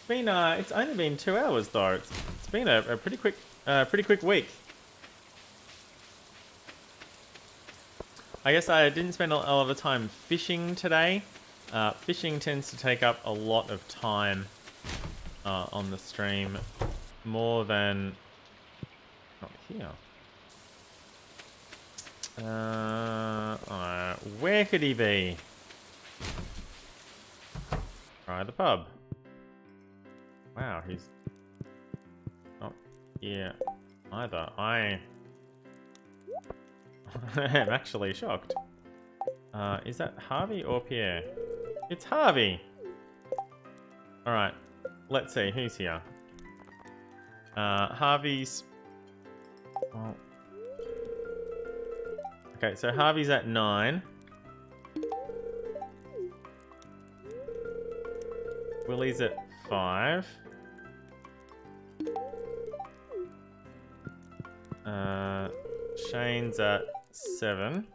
[SPEAKER 1] It's only been 2 hours though. It's been a pretty quick week. I guess I didn't spend a lot of time fishing today. Fishing tends to take up a lot of time on the stream, more than not here. Where could he be? Try the pub. Wow, he's not here either. I am actually shocked. Is that Harvey or Pierre? It's Harvey! Alright, let's see, who's here? Harvey's... Well... Okay, so Harvey's at 9. Willie's at 5. Shane's at 7.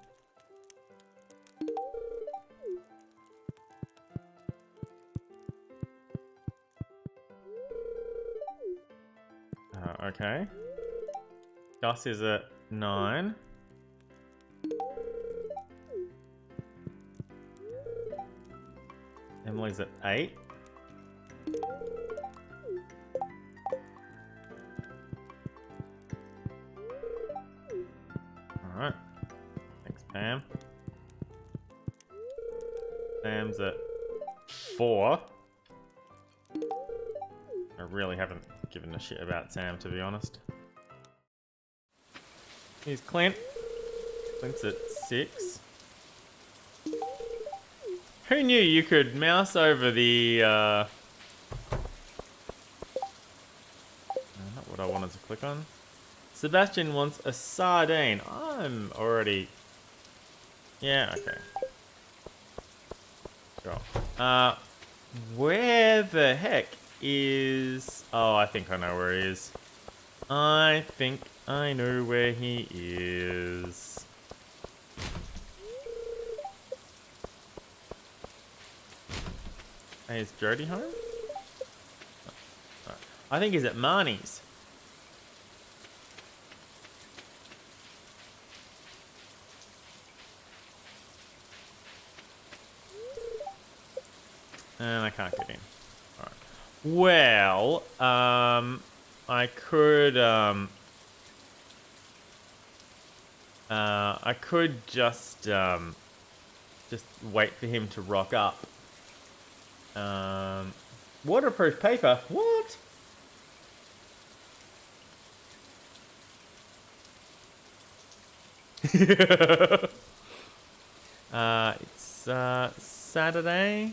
[SPEAKER 1] Okay. Gus is at 9. Emily's at 8. Alright. Thanks, Pam. Sam's at 4. I really haven't given a shit about Sam, to be honest. Here's Clint. Clint's at 6. Who knew you could mouse over the, not what I wanted to click on. Sebastian wants a sardine. I'm already... Yeah, okay. Sure. Where the heck is... Oh, I think I know where he is. I think I know where he is. Hey, is Jody home? Oh, I think he's at Marnie's. And I can't get in. Alright. Well, I could just wait for him to rock up. Waterproof paper? What? It's Saturday.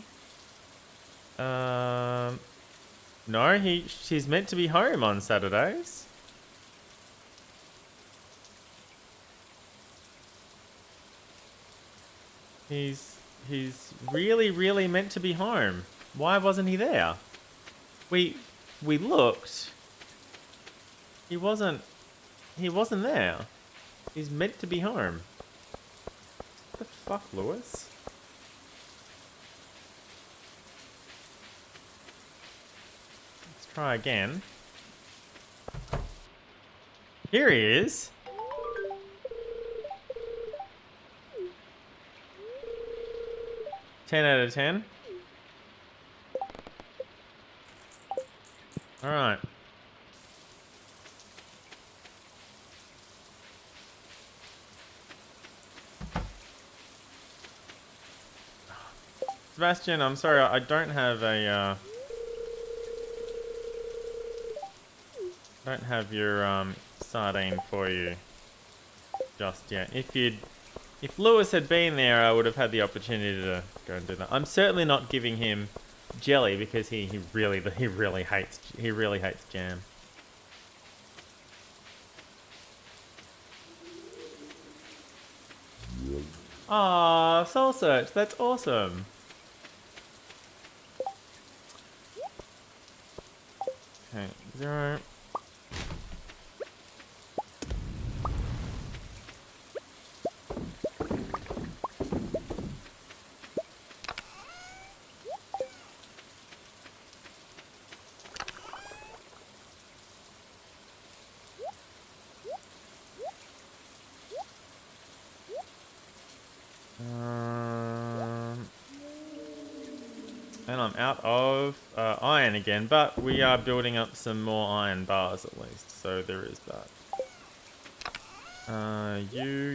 [SPEAKER 1] No, she's meant to be home on Saturdays. He's really meant to be home. Why wasn't he there? We looked. He wasn't there. He's meant to be home. What the fuck, Lewis? Let's try again. Here he is. Ten out of 10. All right. Sebastian, I'm sorry, I don't have a Don't have your sardine for you just yet. If Lewis had been there, I would have had the opportunity to go and do that. I'm certainly not giving him jelly because he really hates jam. Ah, Soul Search, that's awesome. Okay, 0. And I'm out of iron again, but we are building up some more iron bars at least, so there is that. You,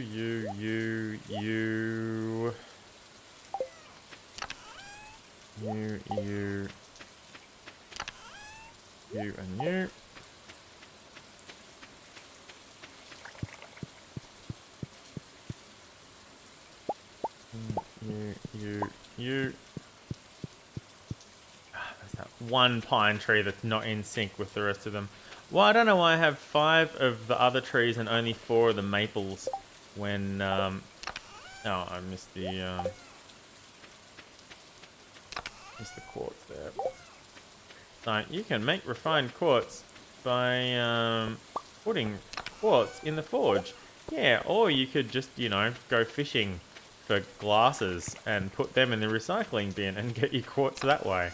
[SPEAKER 1] and you. You. There's that one pine tree that's not in sync with the rest of them. Well, I don't know why I have 5 of the other trees and only 4 of the maples when, oh, I missed the quartz there. So, you can make refined quartz by, putting quartz in the forge. Yeah, or you could just, you know, go fishing for glasses and put them in the recycling bin and get your quartz that way.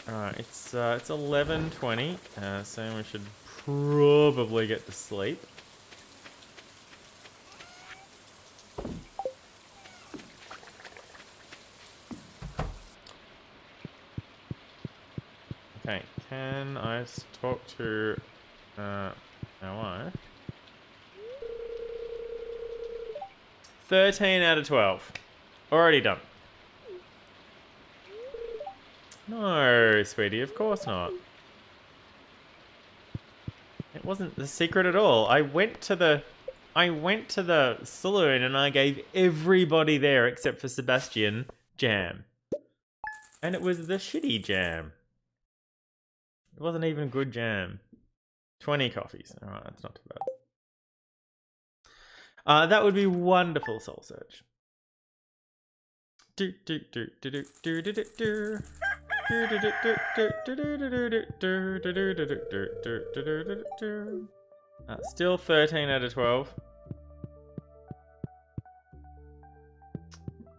[SPEAKER 1] Alright, it's 11:20, so we should probably get to sleep. Okay, can I talk to my wife? 13 out of 12. Already done. No, sweetie, of course not. It wasn't the secret at all. I went to the saloon and I gave everybody there except for Sebastian jam. And it was the shitty jam. It wasn't even good jam. 20 coffees. Alright, that's not too bad. That would be wonderful, Soul Search. Still 13 out of 12.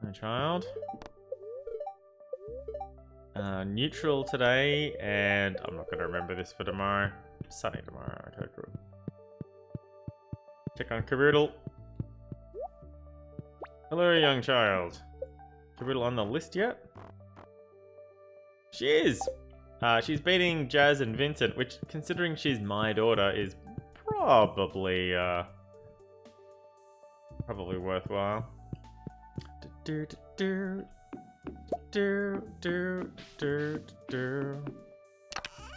[SPEAKER 1] My child. Neutral today, and I'm not going to remember this for tomorrow. Sunny tomorrow. Okay, good. Check on Caboodle. Hello, young child. Caboodle on the list yet? She is! She's beating Jazz and Vincent, which, considering she's my daughter, is probably worthwhile.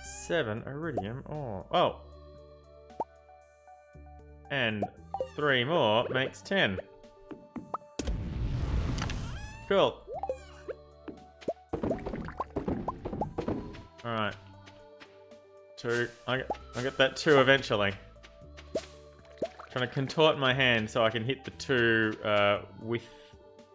[SPEAKER 1] 7 iridium ore. Oh! And 3 more makes 10. Cool. Alright. 2. I get that 2 eventually. Trying to contort my hand so I can hit the 2 with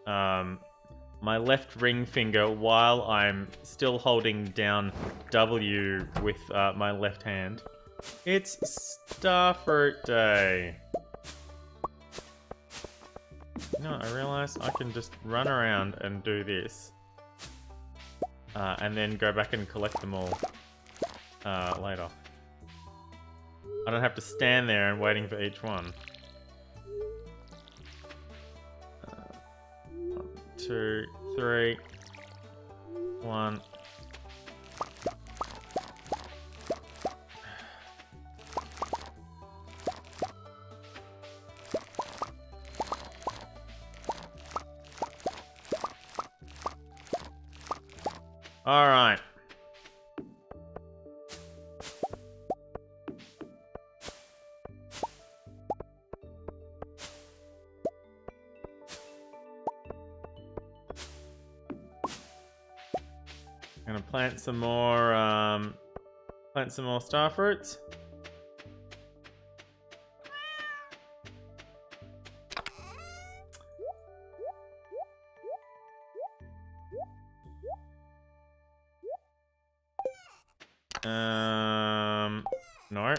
[SPEAKER 1] my left ring finger while I'm still holding down W with my left hand. It's Starfruit Day. You know what, I realised I can just run around and do this. And then go back and collect them all later. I don't have to stand there and waiting for each one. 1, 2, 3, 1. All right. Gonna plant some more star fruits. No.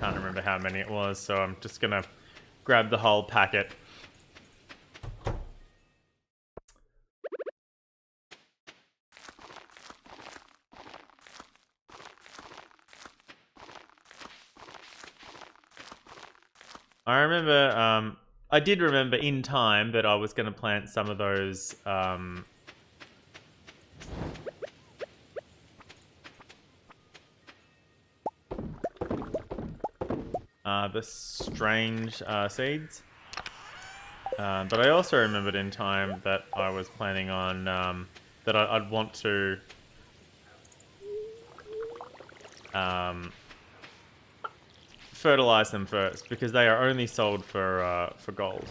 [SPEAKER 1] Can't remember how many it was, so I'm just gonna grab the whole packet. I remember, I did remember in time that I was going to plant some of those, the strange seeds. But I also remembered in time that I was planning on, that I'd want to, fertilize them first, because they are only sold for gold.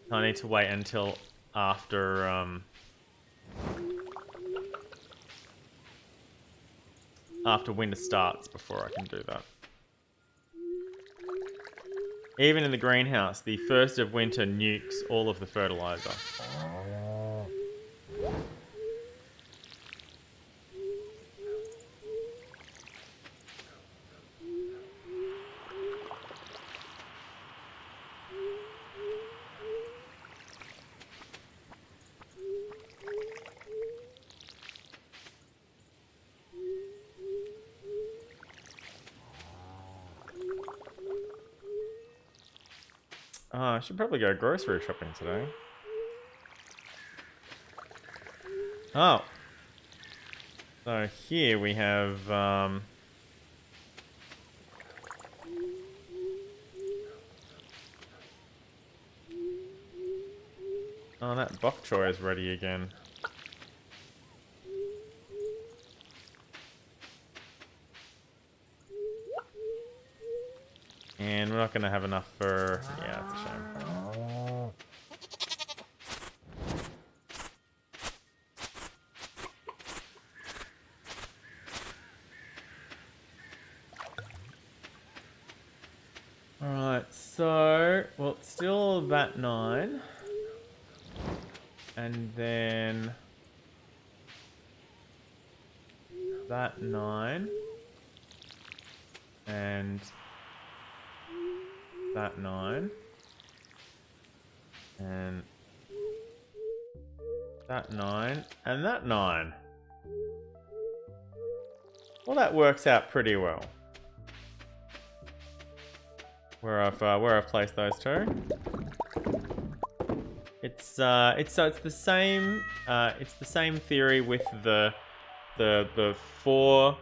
[SPEAKER 1] I need to wait until after, after winter starts before I can do that. Even in the greenhouse, the first of winter nukes all of the fertilizer. I should probably go grocery shopping today. Oh. So here we have, oh, that bok choy is ready again. And we're not going to have enough for... Yeah, it's a shame. Alright, so... Well, it's still that 9. And then... that 9. And... that 9. And... that 9. And that 9. Well, that works out pretty well. Where I've placed those two. It's the same theory with the 4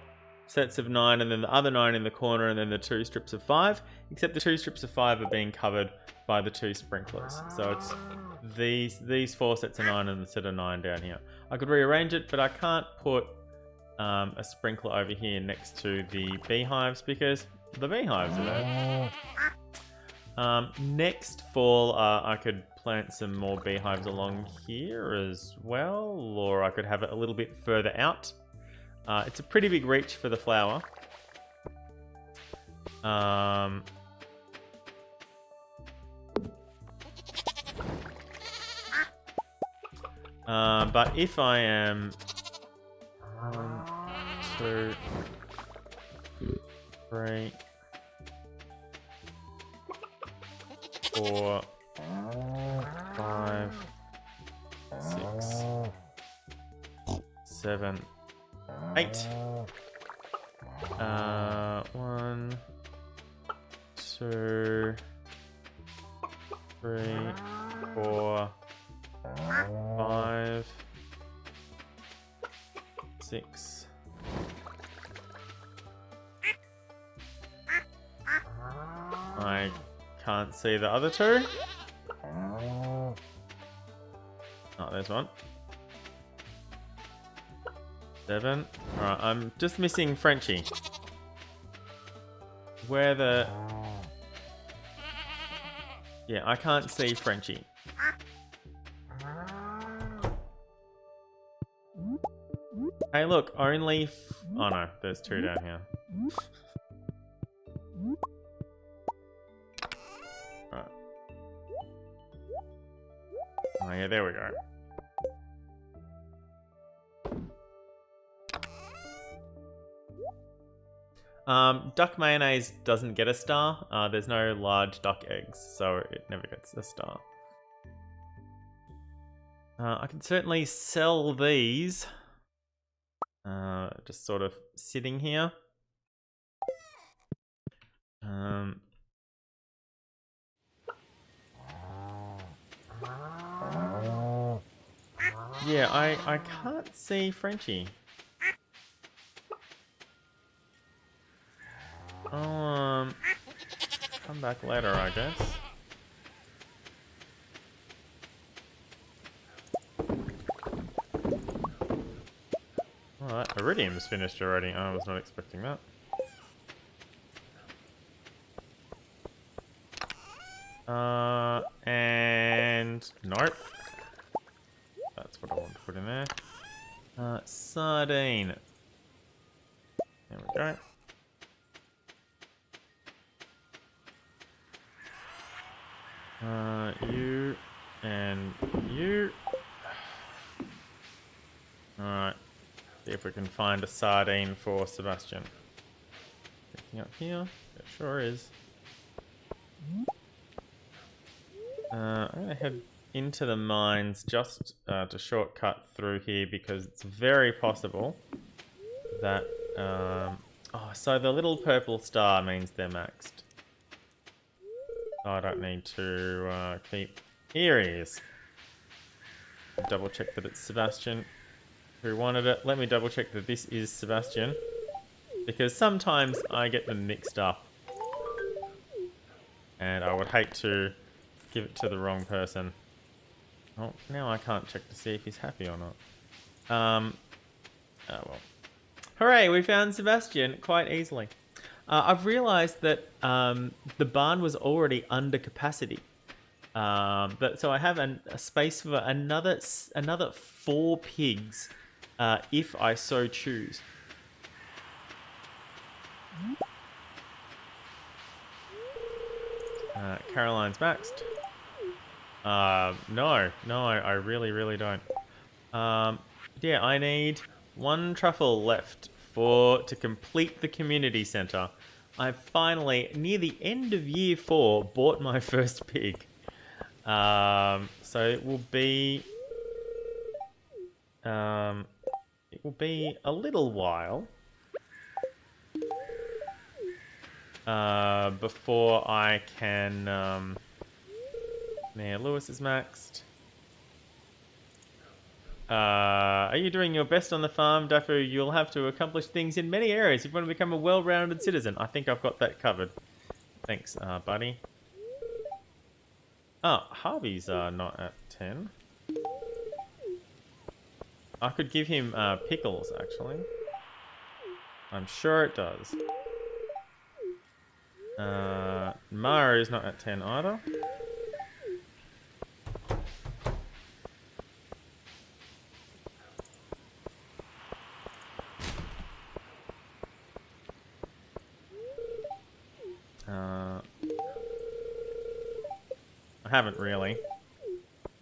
[SPEAKER 1] sets of 9 and then the other 9 in the corner and then the 2 strips of 5, except the 2 strips of 5 are being covered by the 2 sprinklers. So it's these 4 sets of 9 and the set of 9 down here. I could rearrange it, but I can't put a sprinkler over here next to the beehives because the beehives are there. Next fall, I could plant some more beehives along here as well, or I could have it a little bit further out. It's a pretty big reach for the flower. But if I am 1, 2, 3, 4, 5, 6, 7, 8. 1, 2, 3, 4, 5, 6. I can't see the other 2. Oh, there's one. 7. Alright, I'm just missing Frenchie. Yeah, I can't see Frenchie. Hey, look, only... Oh no, there's two down here. Right. Oh yeah, there we go. Duck mayonnaise doesn't get a star. There's no large duck eggs, so it never gets a star. I can certainly sell these. Just sort of sitting here. Yeah, I can't see Frenchie. I'll come back later, I guess. Alright, Iridium's finished already. I was not expecting that. And... Nope. That's what I want to put in there. Sardine. There we go. You and you. Alright. See if we can find a sardine for Sebastian. Checking up here. It sure is. I'm going to head into the mines just to shortcut through here because it's very possible that... oh, so the little purple star means they're maxed. I don't need to keep... Here he is. Double check that it's Sebastian who wanted it. Let me double check that this is Sebastian, because sometimes I get them mixed up. And I would hate to give it to the wrong person. Oh, now I can't check to see if he's happy or not. Oh well. Hooray, we found Sebastian quite easily. I've realised that the barn was already under capacity. So I have a space for another 4 pigs, if I so choose. Caroline's maxed. No, I really don't. Yeah, I need 1 truffle left to complete the community centre. I've finally, near the end of year 4, bought my first pig. So it will be a little while before I can. Now Lewis is maxed. Are you doing your best on the farm, Dafu? You'll have to accomplish things in many areas if you want to become a well-rounded citizen. I think I've got that covered. Thanks, buddy. Oh, Harvey's not at 10. I could give him pickles, actually. I'm sure it does. Maru's not at 10 either. I haven't really.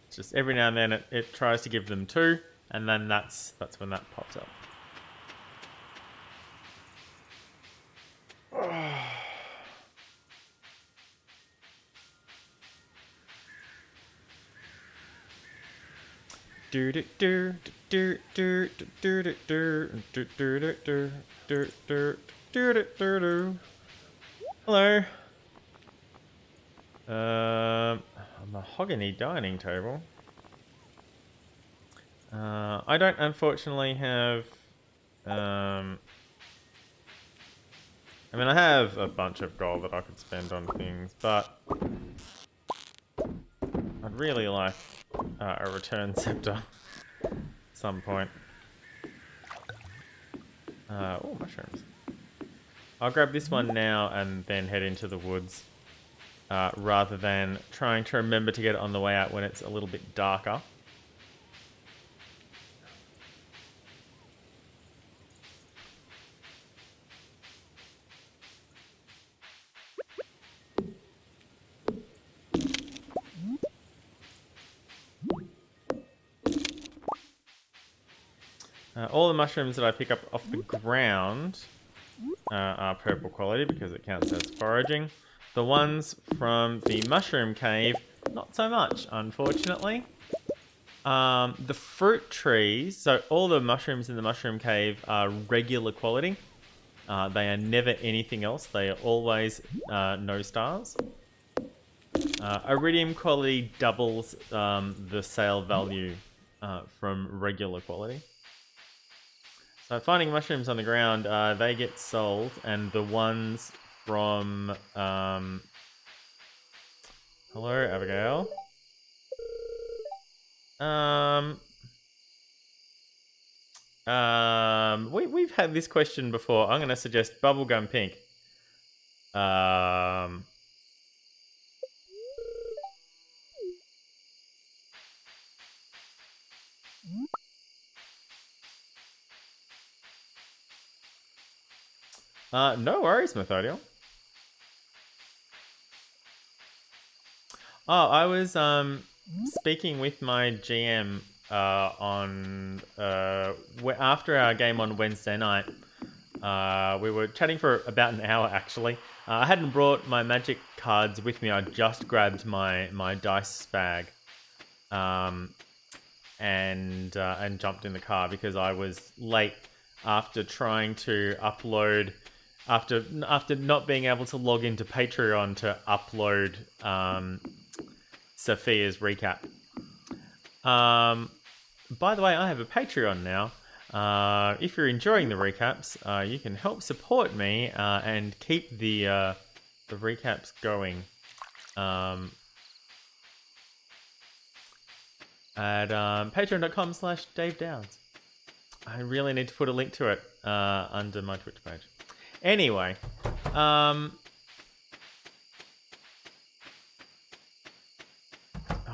[SPEAKER 1] It's just every now and then it tries to give them 2, and then that's when that pops up. Hello. A mahogany dining table. I don't unfortunately have. I mean, I have a bunch of gold that I could spend on things, but I'd really like a return scepter at some point. Oh, mushrooms. I'll grab this one now and then head into the woods. rather than trying to remember to get it on the way out when it's a little bit darker. All the mushrooms that I pick up off the ground are purple quality because it counts as foraging. The ones from the mushroom cave, not so much, unfortunately. The fruit trees, so all the mushrooms in the mushroom cave are regular quality. They are never anything else. They are always no stars. Iridium quality doubles the sale value from regular quality. So finding mushrooms on the ground, they get sold, and the ones from... hello, Abigail. We've had this question before. I'm going to suggest bubblegum pink. No worries, Methodiel. Oh, I was speaking with my GM on after our game on Wednesday night. We were chatting for about an hour, actually. I hadn't brought my magic cards with me. I just grabbed my dice bag, and jumped in the car because I was late after trying to upload. After not being able to log into Patreon to upload Sophia's recap. By the way, I have a Patreon now. If you're enjoying the recaps, you can help support me and keep the recaps going at patreon.com/DaveDowns. I really need to put a link to it under my Twitch page. Anyway, oh,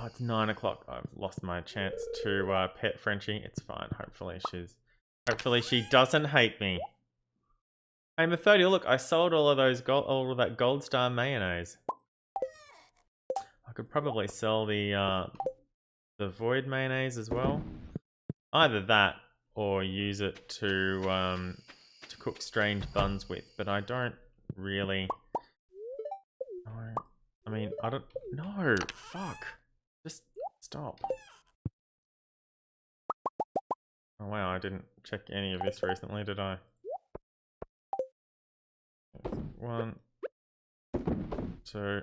[SPEAKER 1] it's 9 o'clock. I've lost my chance to pet Frenchie. It's fine. Hopefully she doesn't hate me. Hey, Methodiel, look, I sold all of that Gold Star mayonnaise. I could probably sell the Void mayonnaise as well. Either that or use it to cook strange buns with, but I don't really... I mean, I don't... No, fuck. Just stop. Oh wow, I didn't check any of this recently, did I? 1, 2...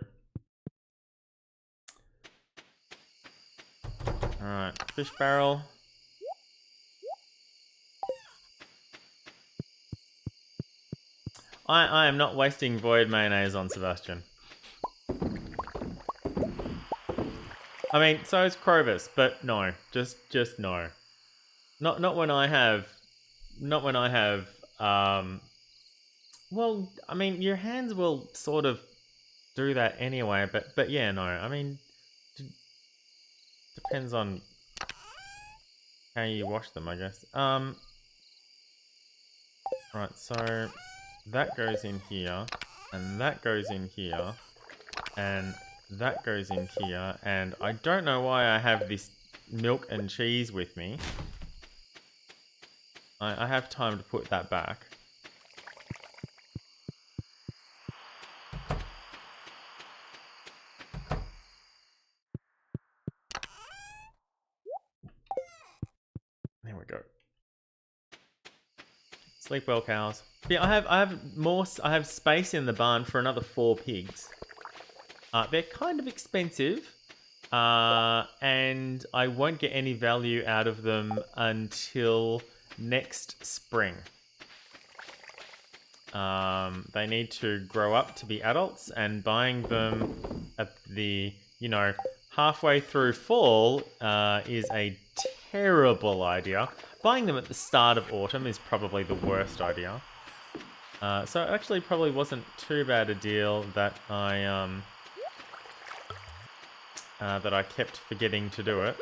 [SPEAKER 1] Alright, fish barrel. I am not wasting void mayonnaise on Sebastian. I mean, so is Clovis, but no, just no. Not when I have. Well, I mean, your hands will sort of do that anyway, but yeah, no. I mean, depends on how you wash them, I guess. Right, so that goes in here, and that goes in here, and that goes in here, and I don't know why I have this milk and cheese with me. I have time to put that back. There we go. Sleep well, cows. But yeah, I have space in the barn for another 4 pigs. They're kind of expensive, and I won't get any value out of them until next spring. They need to grow up to be adults, and buying them at the, halfway through fall is a terrible idea. Buying them at the start of autumn is probably the worst idea. So it actually probably wasn't too bad a deal that I that I kept forgetting to do it.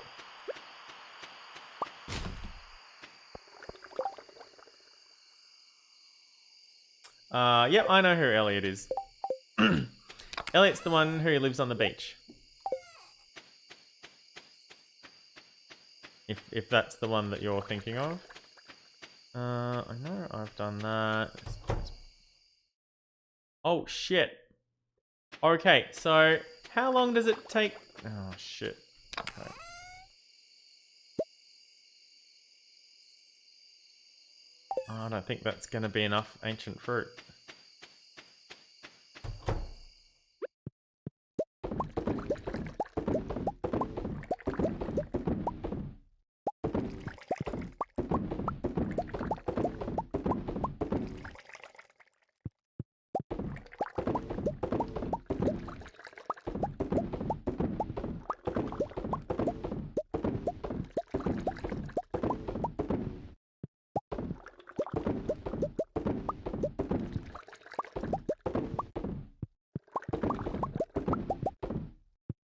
[SPEAKER 1] Yep, I know who Elliot is. Elliot's the one who lives on the beach. If that's the one that you're thinking of. I know I've done that. Oh, shit. Okay, so how long does it take? Oh, shit. Okay. I don't think that's going to be enough ancient fruit.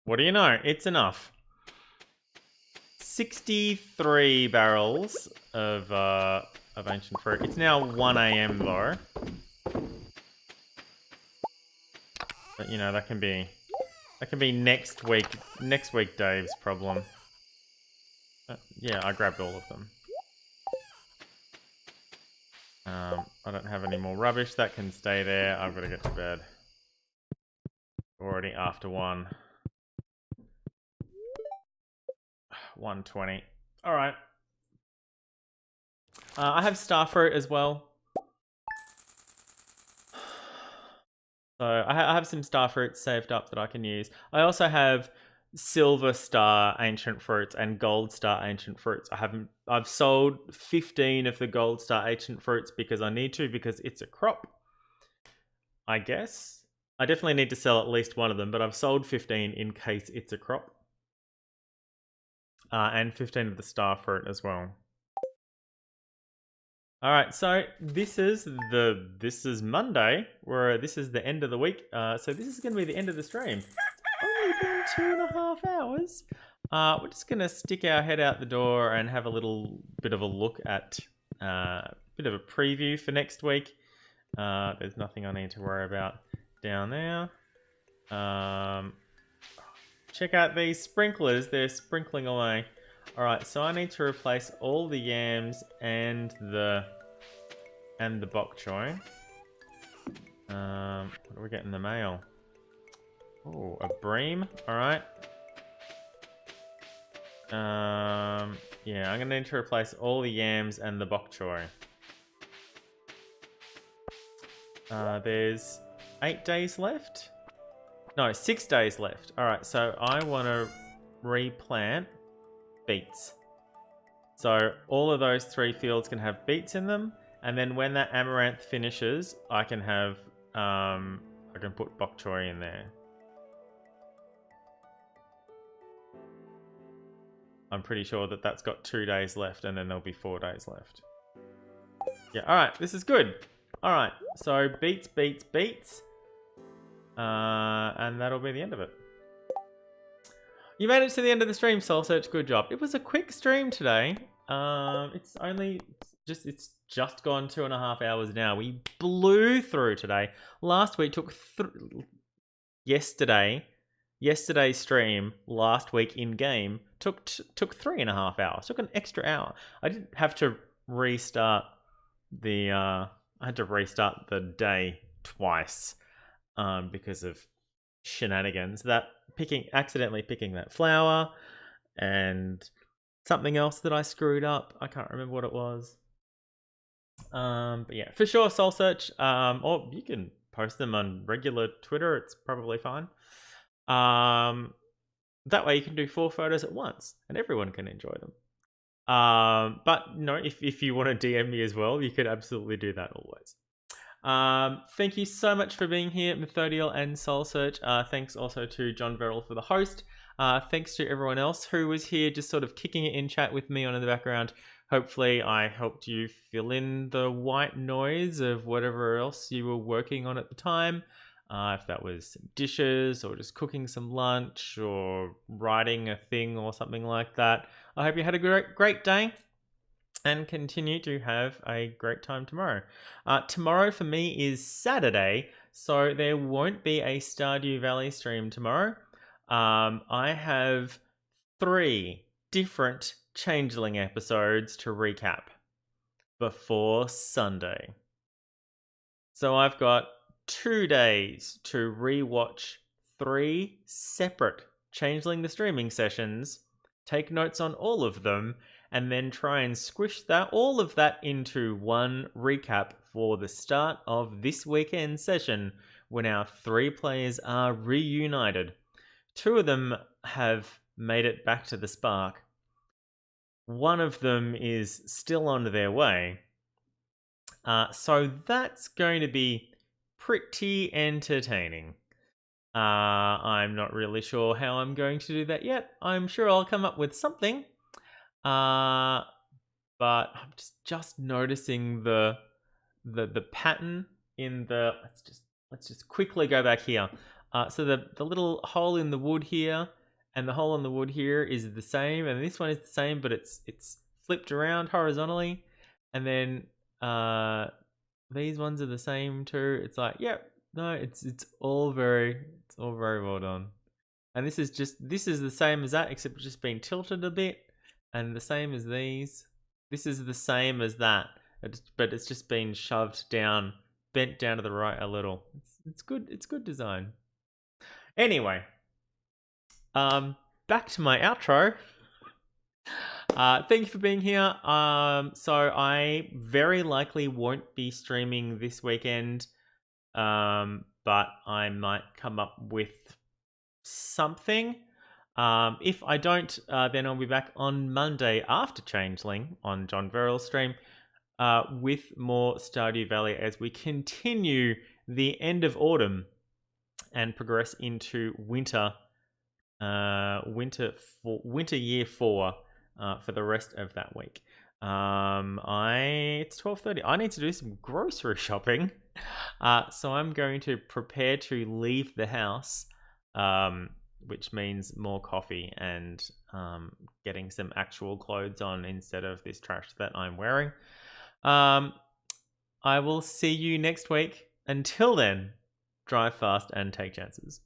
[SPEAKER 1] What do you know? It's enough. 63 barrels of ancient fruit. It's now 1 a.m. though. But you know, that can be next week Dave's problem. Yeah, I grabbed all of them. I don't have any more rubbish. That can stay there. I've got to get to bed. Already after 1. 1:20. Alright. I have starfruit as well. So I have some starfruits saved up that I can use. I also have silver star ancient fruits and gold star ancient fruits. I've sold 15 of the gold star ancient fruits because I need to, because it's a crop. I guess. I definitely need to sell at least one of them, but I've sold 15 in case it's a crop. And 15 of the starfruit as well. All right, so this is Monday, where this is the end of the week. So this is going to be the end of the stream. Only been 2.5 hours. We're just going to stick our head out the door and have a little bit of a look at bit of a preview for next week. There's nothing I need to worry about down there. Check out these sprinklers. They're sprinkling away. Alright, so I need to replace all the yams and the bok choy. What do we get in the mail? Oh, a bream. Alright. Yeah, I'm gonna need to replace all the yams and the bok choy. There's 8 days left? No, 6 days left. Alright, so I want to replant beets. So all of those 3 fields can have beets in them, and then when that amaranth finishes, I can have I can put bok choy in there. I'm pretty sure that that's got 2 days left, and then there'll be 4 days left. Yeah, all right, this is good. All right, so beets, and that'll be the end of it. You made it to the end of the stream, Soul Search. Good job. It was a quick stream today. It's just gone 2.5 hours now. We blew through today. Last week took yesterday's stream last week in game took 3.5 hours. Took an extra hour. I didn't have to restart the I had to restart the day twice because of shenanigans. Accidentally picking that flower, and something else that I screwed up. I can't remember what it was. But yeah, for sure, Soul Search. Or you can post them on regular Twitter. It's probably fine. That way you can do 4 photos at once, and everyone can enjoy them. But no, if you want to DM me as well, you could absolutely do that always. Thank you so much for being here, Methodiel and Soul Search. Thanks also to John Verrill for the host. Thanks to everyone else who was here just sort of kicking it in chat with me on in the background. Hopefully I helped you fill in the white noise of whatever else you were working on at the time. if that was dishes or just cooking some lunch or writing a thing or something like that. I hope you had a great day and continue to have a great time tomorrow. Tomorrow for me is Saturday, so there won't be a Stardew Valley stream tomorrow. I have 3 different Changeling episodes to recap before Sunday. So I've got 2 days to rewatch 3 separate Changeling the Streaming sessions, take notes on all of them, and then try and squish all of that into one recap for the start of this weekend session when our 3 players are reunited. 2 of them have made it back to the Spark. 1 of them is still on their way. So that's going to be pretty entertaining. I'm not really sure how I'm going to do that yet. I'm sure I'll come up with something. But I'm just noticing the pattern in the. Let's just quickly go back here. So the little hole in the wood here and the hole in the wood here is the same, and this one is the same, but it's flipped around horizontally, and then these ones are the same too. It's like, yep, no, it's all very well done. And this is the same as that, except it's just been tilted a bit. And the same as these. This is the same as that, but it's just been shoved down, bent down to the right a little. It's good. It's good design. Anyway, back to my outro. Thank you for being here. So I very likely won't be streaming this weekend, but I might come up with something. If I don't, then I'll be back on Monday after Changeling on John Verrill's stream with more Stardew Valley as we continue the end of autumn and progress into winter year 4 for the rest of that week. It's 12:30. I need to do some grocery shopping, so I'm going to prepare to leave the house. Which means more coffee and getting some actual clothes on instead of this trash that I'm wearing. I will see you next week. Until then, drive fast and take chances.